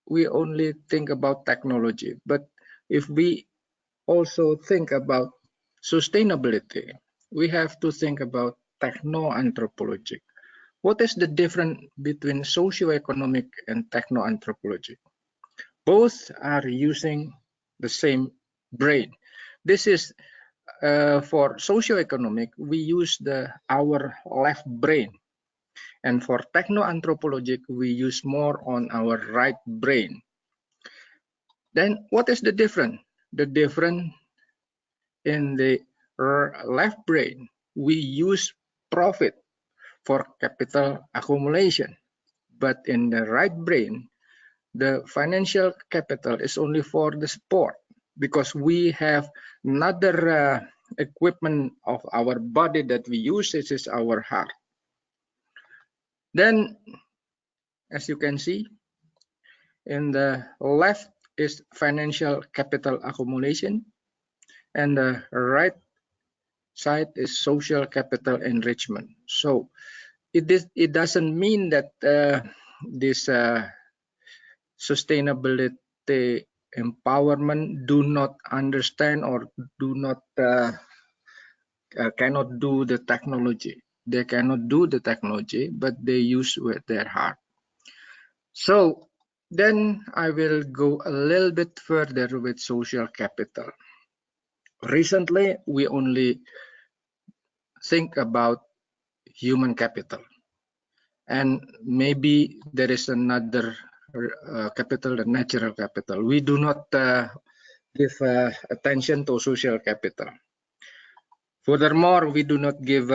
we only think about technology. But if we also think about sustainability, we have to think about techno-anthropology. What is the difference between socio-economic and techno-anthropology? Both are using the same brain. This is for socioeconomic, we use our left brain. And for techno-anthropologic, we use more on our right brain. Then what is the difference? The difference in the left brain, we use profit for capital accumulation. But in the right brain, the financial capital is only for the sport, because we have another equipment of our body that we use. This is our heart. Then, as you can see, in the left is financial capital accumulation, and the right side is social capital enrichment. So it doesn't mean that this sustainability empowerment do not understand or do not cannot do the technology. They cannot do the technology, but they use with their heart. So then I will go a little bit further with social capital. Recently, we only think about human capital, and maybe there is another capital, the natural capital. We do not give attention to social capital. Furthermore, we do not give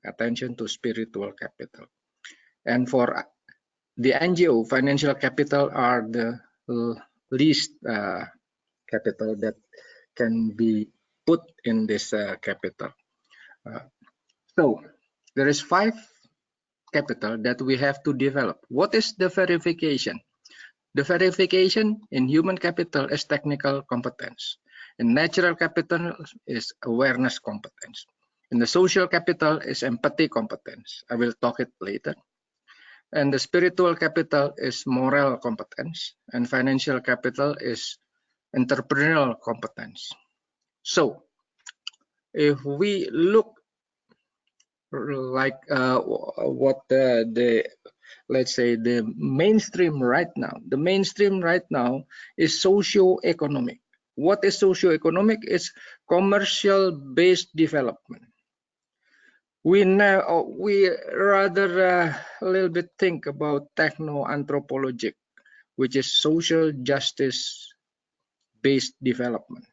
attention to spiritual capital. And for the NGO, financial capital are the least capital that can be put in this capital. So there is 5 capital that we have to develop. What is the verification? The verification in human capital is technical competence. In natural capital is awareness competence. In the social capital is empathy competence. I will talk it later. And the spiritual capital is moral competence. And financial capital is entrepreneurial competence. So if we look like what let's say the mainstream right now, the mainstream right now is socio-economic. What is socio-economic? Is commercial based development. We rather a little bit think about techno-anthropologic, which is social justice based development.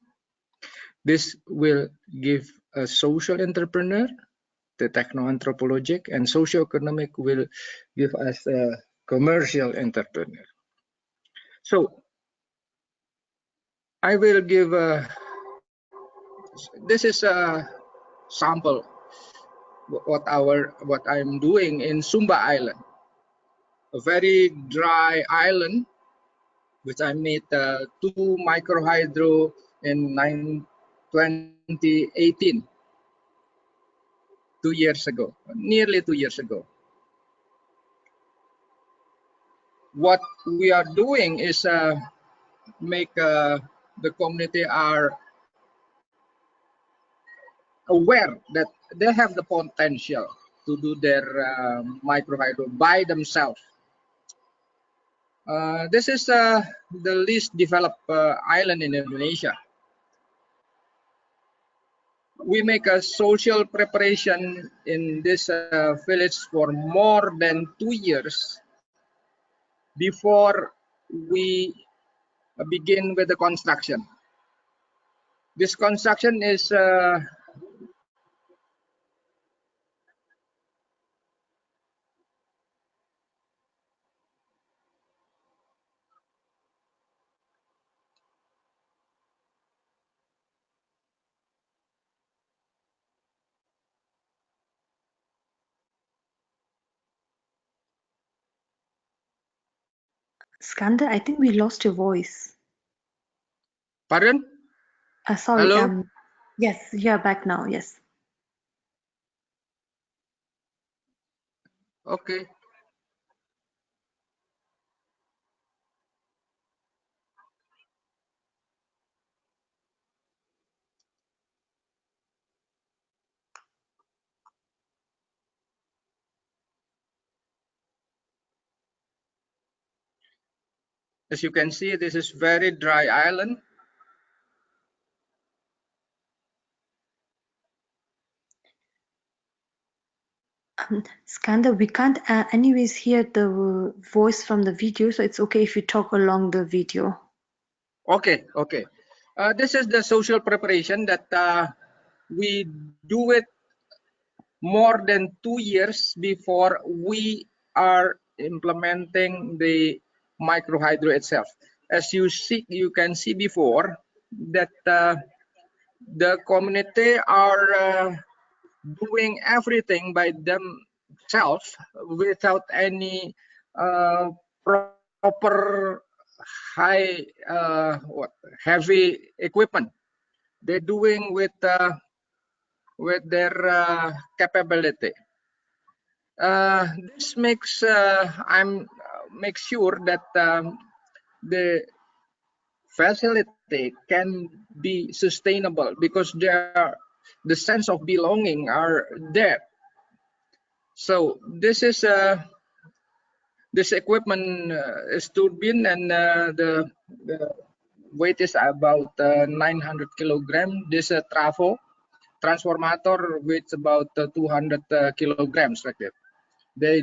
This will give a social entrepreneur, the techno-anthropologic, and socio-economic will give us a commercial entrepreneur. So I will give this is a sample what I'm doing in Sumba Island, a very dry island, which I made 2 microhydro in 2018. 2 years ago, nearly 2 years ago. What we are doing is make the community are aware that they have the potential to do their microhydro by themselves. This is the least developed island in Indonesia. We make a social preparation in this village for more than 2 years before we begin with the construction. This construction is Skander, I think we lost your voice. pardon? Sorry. Hello? Yes, you're back now. Yes. Okay. As you can see, this is very dry island. Skanda, we can't anyways hear the voice from the video, so it's okay if you talk along the video. Okay, okay. This is the social preparation that we do it more than 2 years before we are implementing the micro hydro itself. As you can see before that the community are doing everything by themselves without any proper high heavy equipment. They're doing with their capability. This makes makes sure that the facility can be sustainable because the sense of belonging are there. So this equipment is turbine, and the weight is about 900 kilograms. This transformator weighs about 200 kilograms like that. They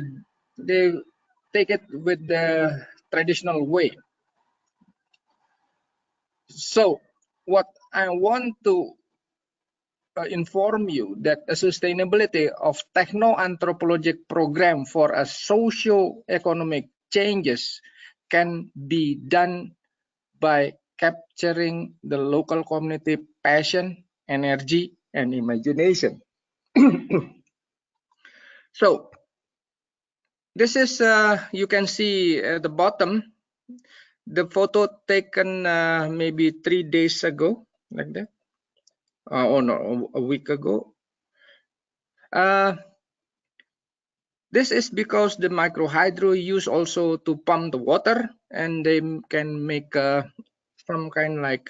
take it with the traditional way. So what I want to inform you that a sustainability of techno-anthropologic program for a socio-economic changes can be done by capturing the local community passion, energy, and imagination. So this is you can see at the bottom the photo taken maybe 3 days ago, like that, or no, a week ago. This is because the micro hydro use also to pump the water, and they can make some kind like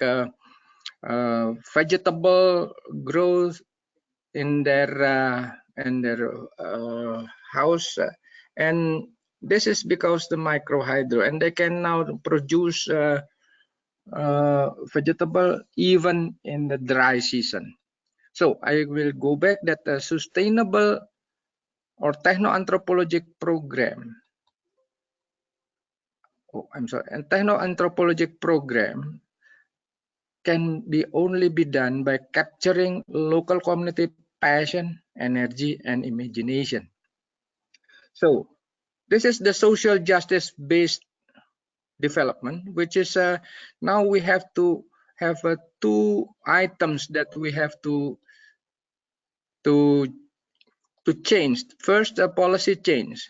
vegetable growth in their house, and this is because the micro hydro, and they can now produce vegetable even in the dry season. So I will go back that the sustainable or techno-anthropologic program. Oh, I'm sorry. And techno-anthropologic program can only be done by capturing local community passion, energy, and imagination. So this is the social justice-based development, which is now we have to have 2 items that we have to change. First, a policy change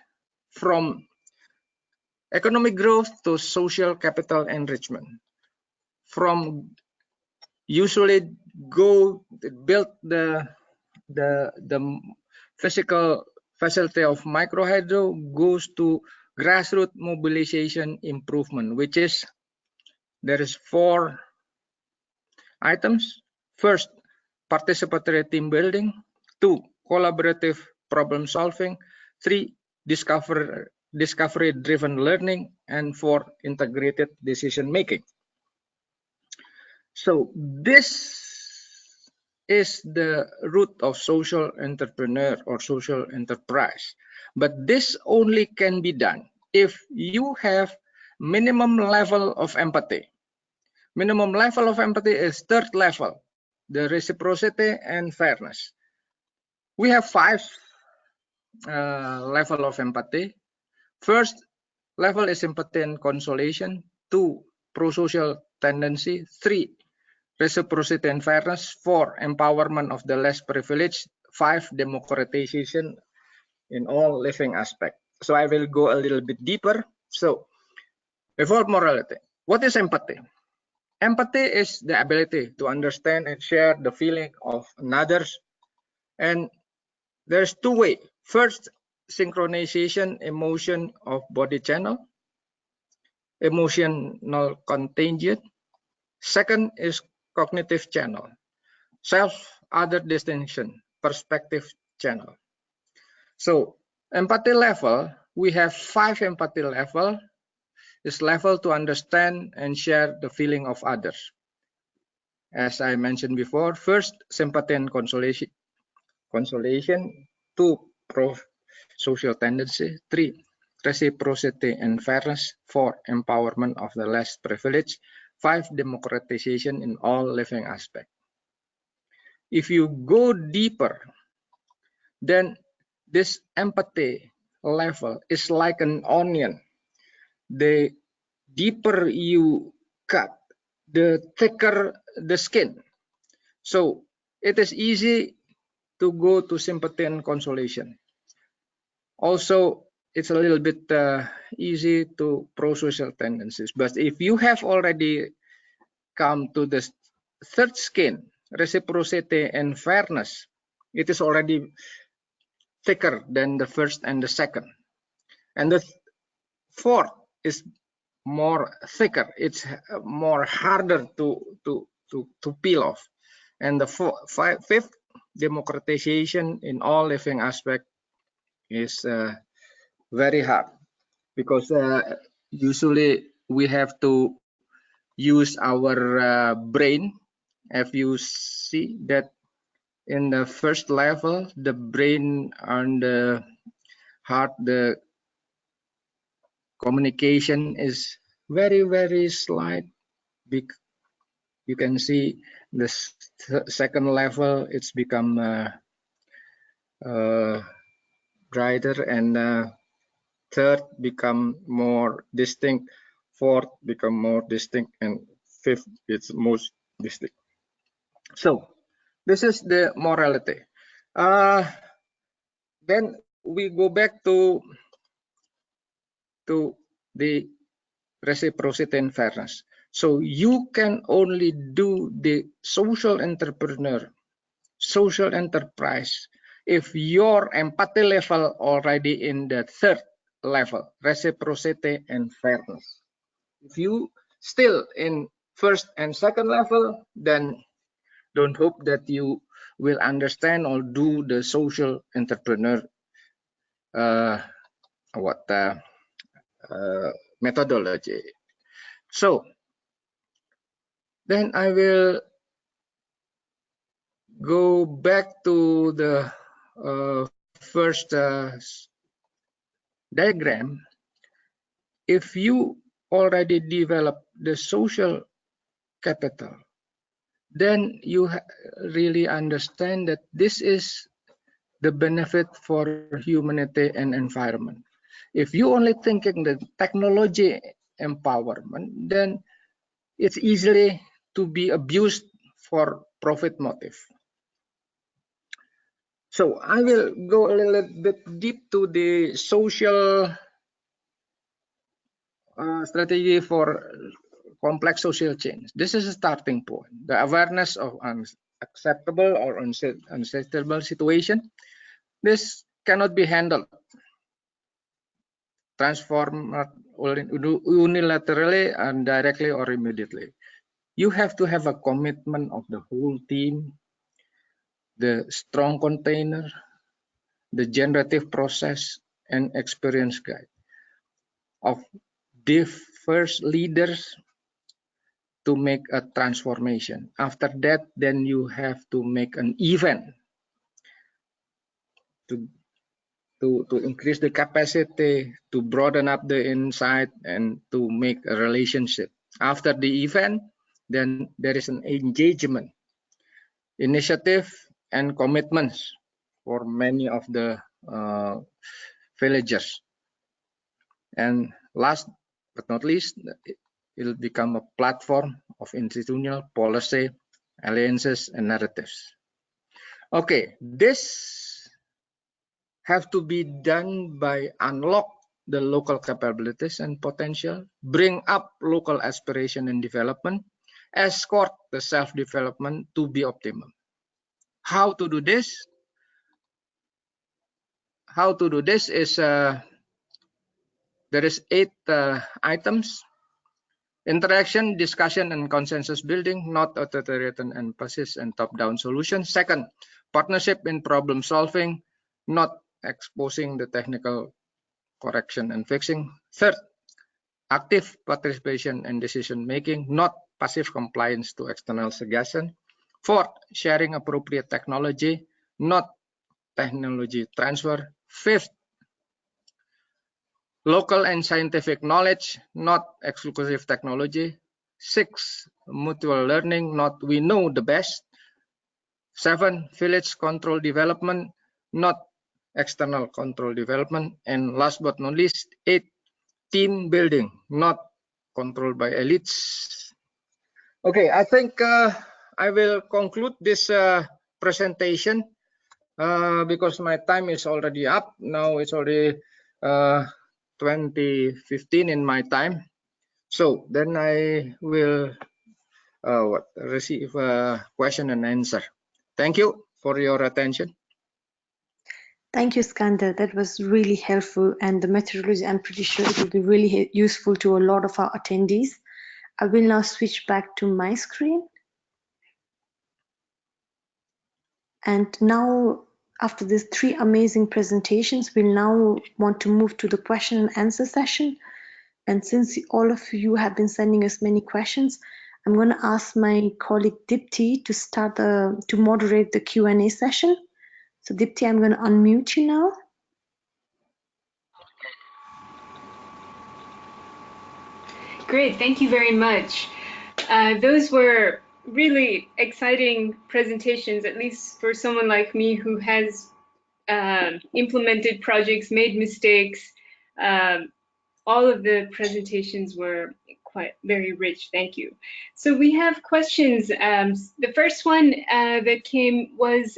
from economic growth to social capital enrichment. From usually build the physical facility of micro hydro goes to grassroots mobilization improvement, which is there is 4 items. First, participatory team building. 2, collaborative problem solving. 3, discovery driven learning, and 4, integrated decision making. So this is the root of social entrepreneur or social enterprise, but this only can be done if you have minimum level of empathy. Minimum level of empathy is 3rd level, the reciprocity and fairness. We have 5 level of empathy. First level is sympathy and consolation. 2, pro-social tendency. 3, reciprocity and fairness. 4, empowerment of the less privileged. 5, democratization in all living aspects. So I will go a little bit deeper. So evolve morality. What is empathy? Empathy is the ability to understand and share the feeling of others. And there's 2 ways. First, synchronization emotion of body channel, emotional contagion. Second is cognitive channel, self-other distinction, perspective channel. So empathy level, we have 5 empathy level. Is level to understand and share the feeling of others. As I mentioned before, first, sympathy and consolation. 2, social tendency. 3, reciprocity and fairness. 4, empowerment of the less privileged. 5, democratization in all living aspects. If you go deeper, then this empathy level is like an onion. The deeper you cut, the thicker the skin. So it is easy to go to sympathy and consolation. Also, it's a little bit easy to pro-social tendencies. But if you have already come to the third skin, reciprocity and fairness, it is already thicker than the first and the second. And the fourth is more thicker. It's more harder to peel off. And the fifth, democratization in all living aspects is very hard, because usually we have to use our brain. If you see that in the first level, the brain and the heart, the communication is very slight. You can see the second level, it's become brighter, and third become more distinct, fourth become more distinct, and fifth it's most distinct. So this is the morality. Then we go back to the reciprocity and fairness. So you can only do the social entrepreneur, social enterprise, if your empathy level already in the third level, reciprocity and fairness. If you still in first and second level, then don't hope that you will understand or do the social entrepreneur methodology. So then I will go back to the first diagram. If you already develop the social capital, then you really understand that this is the benefit for humanity and environment. If you only thinking the technology empowerment, then it's easily to be abused for profit motive. So I will go a little bit deep to the social strategy for complex social change. This is a starting point. The awareness of unacceptable or unacceptable situation. This cannot be handled, transformed unilaterally and directly or immediately. You have to have a commitment of the whole team, the strong container, the generative process, and experience guide of diverse leaders to make a transformation. After that, then you have to make an event to increase the capacity, to broaden up the insight, and to make a relationship. After the event, then there is an engagement, initiative, and commitments for many of the villagers. And last but not least, it will become a platform of institutional policy, alliances, and narratives. Okay, this have to be done by unlock the local capabilities and potential, bring up local aspiration and development, escort the self-development to be optimum. How to do this? How to do this is there is 8 items. Interaction, discussion, and consensus building, not authoritarian emphasis and top-down solutions. Second, partnership in problem solving, not exposing the technical correction and fixing. Third, active participation and decision making, not passive compliance to external suggestion. Fourth, sharing appropriate technology, not technology transfer. Fifth, local and scientific knowledge, not exclusive technology. 6, mutual learning, not we know the best. 7, village control development, not external control development. And last but not least, 8, team building, not controlled by elites. Okay, I think I will conclude this presentation because my time is already up. Now it's already 20:15 in my time. So then I will receive a question and answer. Thank you for your attention. Thank you, Skander. That was really helpful, and the methodology, I'm pretty sure it will be really useful to a lot of our attendees. I will now switch back to my screen. And now, after these 3 amazing presentations, we'll now want to move to the question and answer session. And since all of you have been sending us many questions, I'm going to ask my colleague Dipti to start to moderate the Q&A session. So Dipti, I'm going to unmute you now. Great, thank you very much. Those were really exciting presentations, at least for someone like me who has implemented projects, made mistakes. All of the presentations were very rich. Thank you. So we have questions. The first one that came was,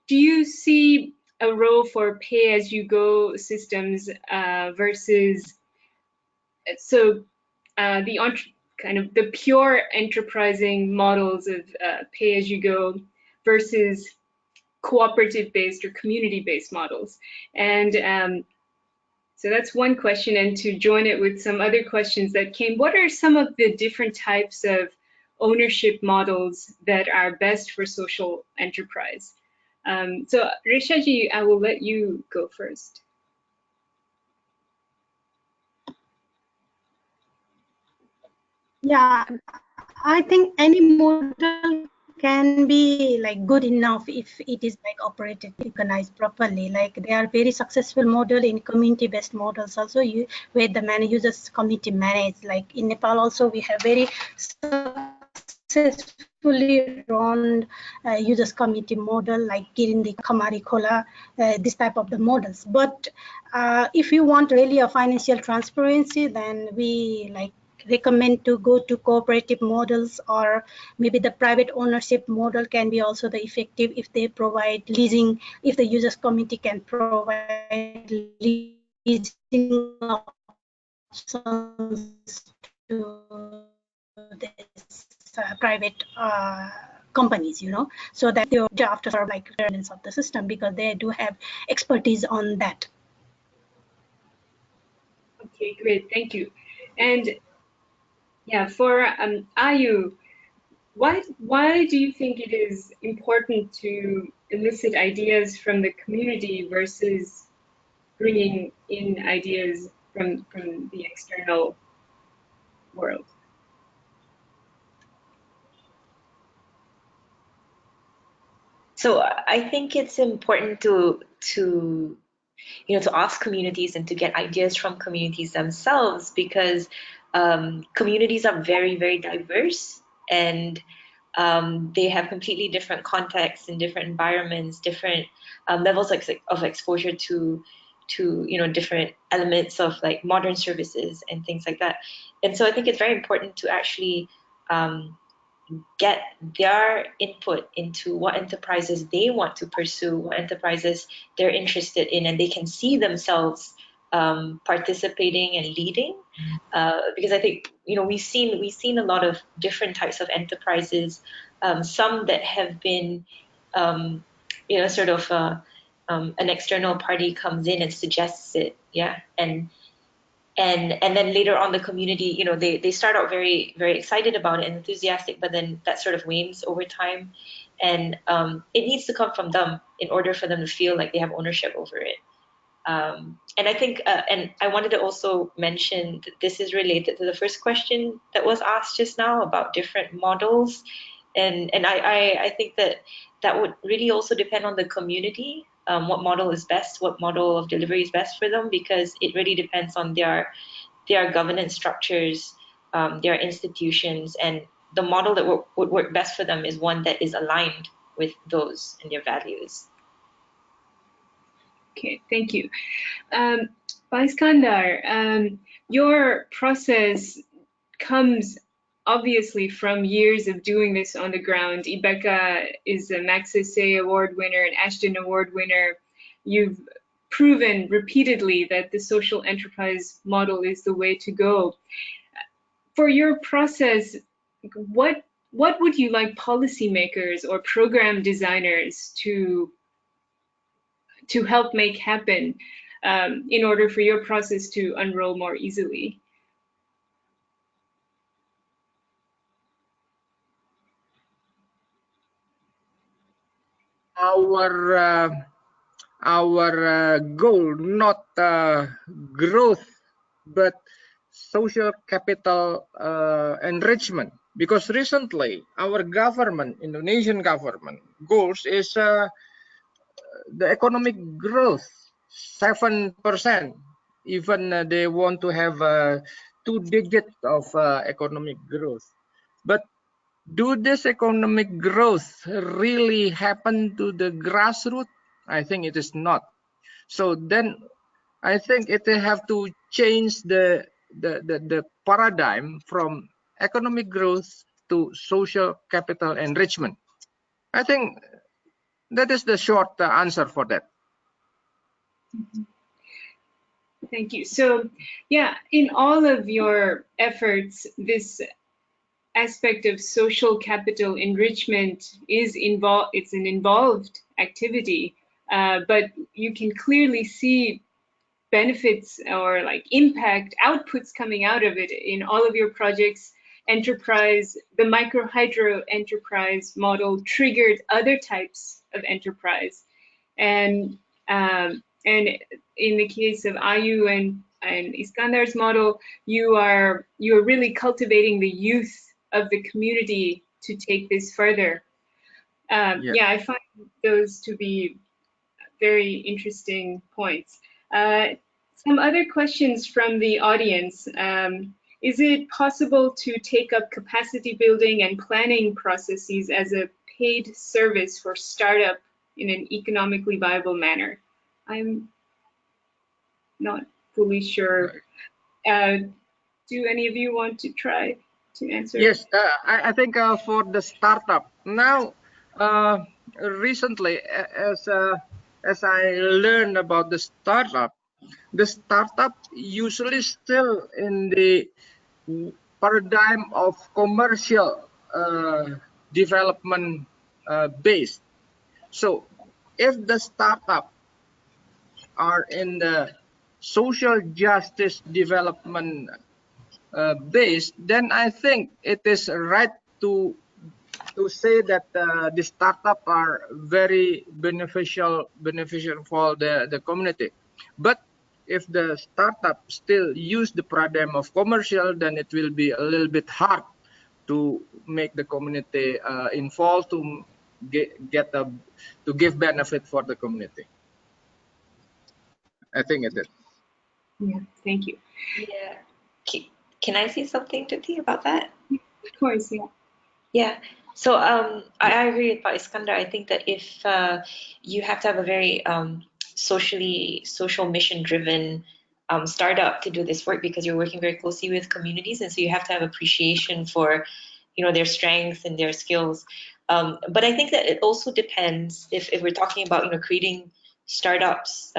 do you see a role for pay-as-you-go systems versus the pure enterprising models of pay-as-you-go versus cooperative-based or community-based models? And so that's one question, and to join it with some other questions that came, what are some of the different types of ownership models that are best for social enterprise? So Rishaji, I will let you go first. Yeah, I think any model can be like good enough if it is like operated, recognized properly. Like there are very successful model in community-based models also, where the users community managed. Like in Nepal also, we have very successfully run users community model, like Girindi, Khamari Khola, this type of the models. But if you want really a financial transparency, then we recommend to go to cooperative models, or maybe the private ownership model can be also the effective if they provide leasing, if the users community can provide leasing options to this private companies, so that they after like governance of the system, because they do have expertise on that. Okay, great, thank you. And yeah, for Ayu, why do you think it is important to elicit ideas from the community versus bringing in ideas from the external world? So I think it's important to ask communities and to get ideas from communities themselves, because communities are very, very diverse, and they have completely different contexts and different environments, different levels of exposure to different elements of like modern services and things like that. And so I think it's very important to actually get their input into what enterprises they want to pursue, what enterprises they're interested in, and they can see themselves participating and leading. Because I think we've seen a lot of different types of enterprises, some that have been an external party comes in and suggests it, and then later on the community, they start out very, very excited about it and enthusiastic, but then that sort of wanes over time. And it needs to come from them in order for them to feel like they have ownership over it. And I think, and I wanted to also mention that this is related to the first question that was asked just now about different models. And I think that would really also depend on the community. what model is best, what model of delivery is best for them, because it really depends on their governance structures, their institutions, and the model that would work best for them is one that is aligned with those and their values. Okay, thank you. Pak Iskandar, your process comes obviously from years of doing this on the ground. Ibeka is a Magsaysay Award winner, an Ashton Award winner. You've proven repeatedly that the social enterprise model is the way to go. For your process, what would you like policymakers or program designers to help make happen in order for your process to unroll more easily? Our goal, not growth, but social capital enrichment. Because recently, our government, Indonesian government, goals is the economic growth, 7%. Even they want to have 2 digits of economic growth. But do this economic growth really happen to the grassroots? I think it is not. So then I think it have to change the paradigm from economic growth to social capital enrichment. I think that is the short answer for that. Thank you. So yeah, in all of your efforts, this aspect of social capital enrichment is involved. It's an involved activity, but you can clearly see benefits or like impact outputs coming out of it in all of your projects. Enterprise, the micro hydro enterprise model triggered other types of enterprise, and in the case of Ayu and Iskandar's model, you are really cultivating the youth of the community to take this further. Yeah, I find those to be very interesting points. Some other questions from the audience. Is it possible to take up capacity building and planning processes as a paid service for startup in an economically viable manner? I'm not fully sure. Do any of you want to try to answer? Yes, I think for the startup now, recently, as I learned about the startup usually still in the paradigm of commercial development based. So if the startup are in the social justice development based, then I think it is right to say that the startup are very beneficial for the community. But if the startup still use the paradigm of commercial, then it will be a little bit hard to make the community involved to give benefit for the community. I think it is. Yeah, thank you. Yeah. Can I say something, Tuti, about that? Of course, yeah. Yeah. So I agree with Pak Iskandar. I think that if you have to have a very social mission-driven startup to do this work, because you're working very closely with communities, and so you have to have appreciation for, their strengths and their skills. But I think that it also depends if we're talking about, creating startups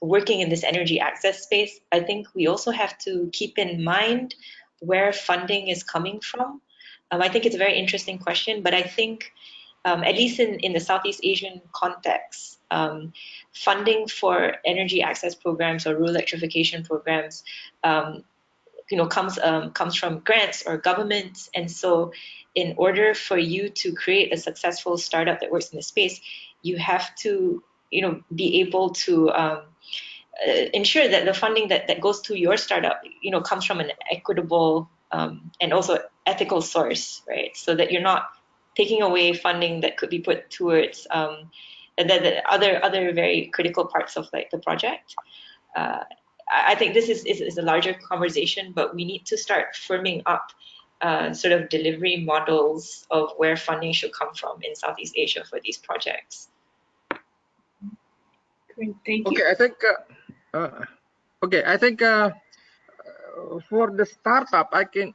working in this energy access space. I think we also have to keep in mind where funding is coming from. I think it's a very interesting question, but I think at least in the Southeast Asian context, funding for energy access programs or rural electrification programs, comes from grants or governments. And so in order for you to create a successful startup that works in this space, you have to, be able to ensure that the funding that goes to your startup, comes from an equitable and also ethical source, right? So that you're not taking away funding that could be put towards the other very critical parts of like the project. I think this is a larger conversation, but we need to start firming up sort of delivery models of where funding should come from in Southeast Asia for these projects. Great, thank you. Okay, I think for the startup, I can,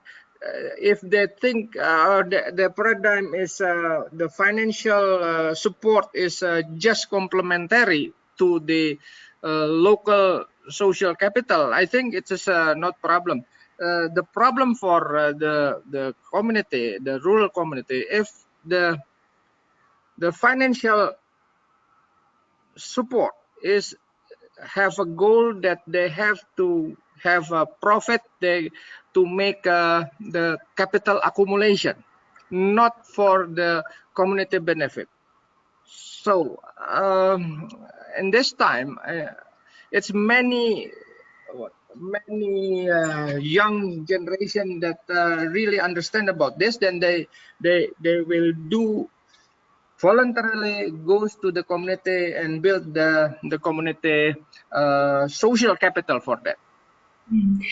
if they think the paradigm is the financial support is just complementary to the local social capital, I think it is not problem. The problem for the community, the rural community, if the financial support is have a goal that they have to have a profit, to make the capital accumulation, not for the community benefit. So in this time, it's many young generation that really understand about this. Then they will do voluntarily, goes to the community and build the community social capital for that.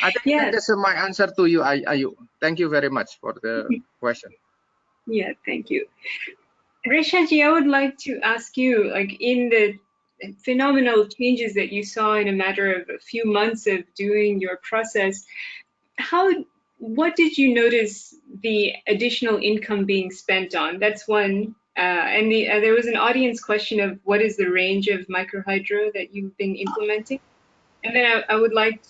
I think Yeah. that's my answer to you, Ayu. Thank you very much for the question. Yeah, thank you. Reshaji, I would like to ask you, like, in the phenomenal changes that you saw in a matter of a few months of doing your process, what did you notice the additional income being spent on? That's one. And there was an audience question of what is the range of microhydro that you've been implementing? And then I would like to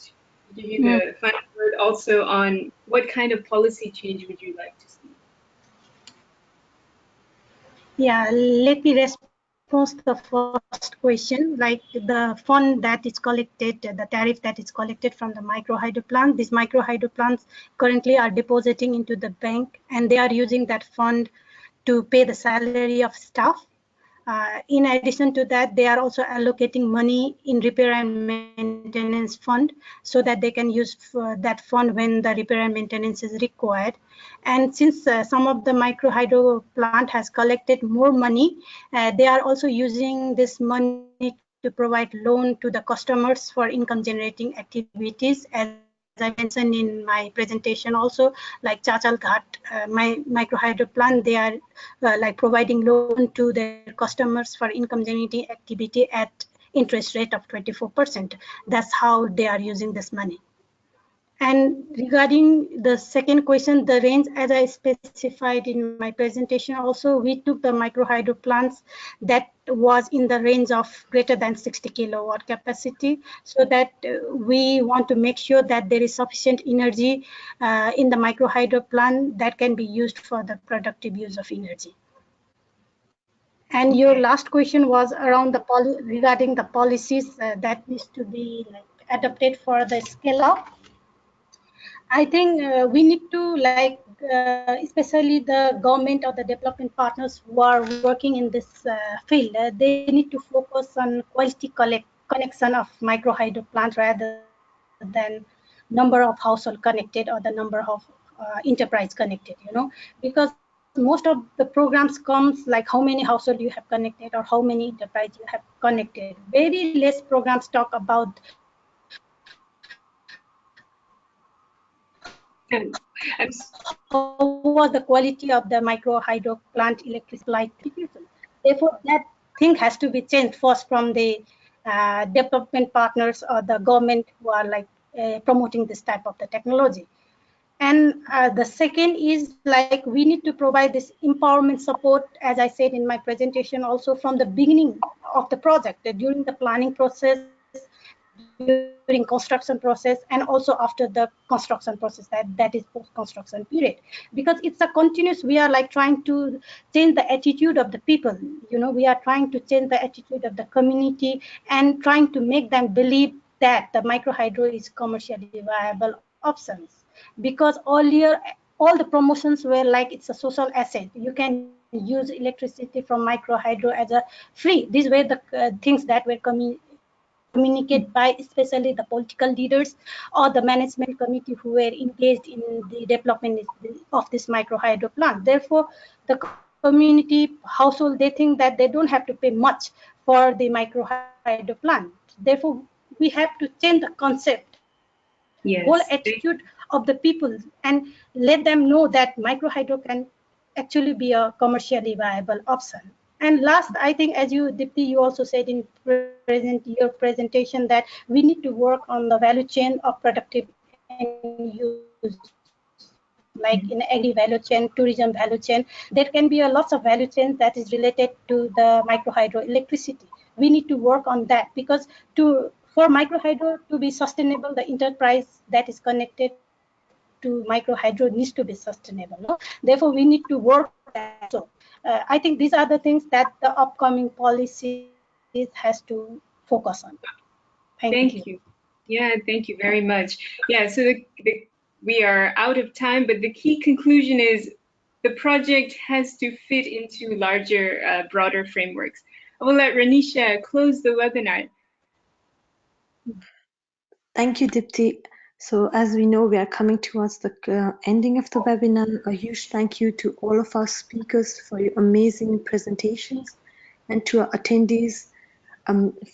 give you the final word also on what kind of policy change would you like to see? Yeah, let me respond to the first question. Like the fund that is collected, the tariff that is collected from the microhydro plant, these microhydro plants currently are depositing into the bank, and they are using that fund to pay the salary of staff. In addition to that, they are also allocating money in repair and maintenance fund so that they can use that fund when the repair and maintenance is required. And since some of the microhydro plant has collected more money, they are also using this money to provide loan to the customers for income generating activities. As I mentioned in my presentation also, like Chachal Ghat, my microhydro plant, they are like providing loan to their customers for income generating activity at interest rate of 24%. That's how they are using this money. And regarding the second question, the range, as I specified in my presentation also, we took the microhydro plants that was in the range of greater than 60 kilowatt capacity, so that we want to make sure that there is sufficient energy in the microhydro plant that can be used for the productive use of energy. And your last question was around the regarding the policies that needs to be like adopted for the scale up. I think we need to, like, especially the government or the development partners who are working in this field, they need to focus on quality connection of microhydro plants rather than number of household connected or the number of enterprise connected, because most of the programs comes like how many household you have connected or how many enterprise you have connected. Very less programs talk about how was the quality of the microhydro plant electricity supply to people. Therefore, that thing has to be changed first from the development partners or the government who are like promoting this type of the technology. And the second is like we need to provide this empowerment support, as I said in my presentation, also from the beginning of the project, during the planning process, during construction process, and also after the construction process, that is post-construction period. Because it's a continuous, we are like trying to change the attitude of the people, we are trying to change the attitude of the community and trying to make them believe that the microhydro is commercially viable options. Because earlier all the promotions were like it's a social asset, you can use electricity from microhydro as a free. These were the things that were communicated by especially the political leaders or the management committee who were engaged in the development of this microhydro plant. Therefore, the community household, they think that they don't have to pay much for the micro hydro plant. Therefore, we have to change the concept, whole attitude Yes. of the people, and let them know that micro hydro can actually be a commercially viable option. And last, I think, as you, Dipti, you also said in your presentation that we need to work on the value chain of productive end use, like in agri value chain, tourism value chain. There can be a lots of value chains that is related to the micro hydro electricity. We need to work on that because for micro hydro to be sustainable, the enterprise that is connected to micro hydro needs to be sustainable. No? Therefore, we need to work on that also. I think these are the things that the upcoming policies has to focus on. Thank you. Thank you. Yeah, thank you very much. Yeah, so we are out of time, but the key conclusion is the project has to fit into larger, broader frameworks. I will let Ranisha close the webinar. Thank you, Dipti. So as we know, we are coming towards the ending of the webinar. A huge thank you to all of our speakers for your amazing presentations, and to our attendees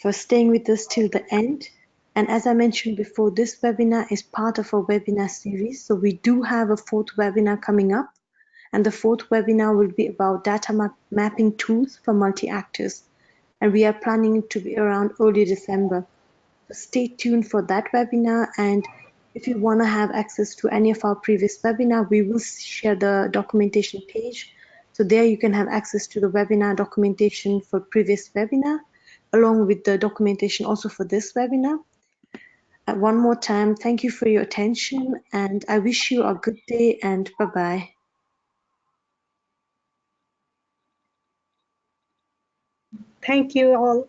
for staying with us till the end. And as I mentioned before, this webinar is part of a webinar series. So we do have a fourth webinar coming up. And the fourth webinar will be about data mapping tools for multi-actors. And we are planning it to be around early December. So stay tuned for that webinar. And if you want to have access to any of our previous webinar, we will share the documentation page. So there you can have access to the webinar documentation for previous webinar, along with the documentation also for this webinar. One more time, thank you for your attention, and I wish you a good day, and bye-bye. Thank you all.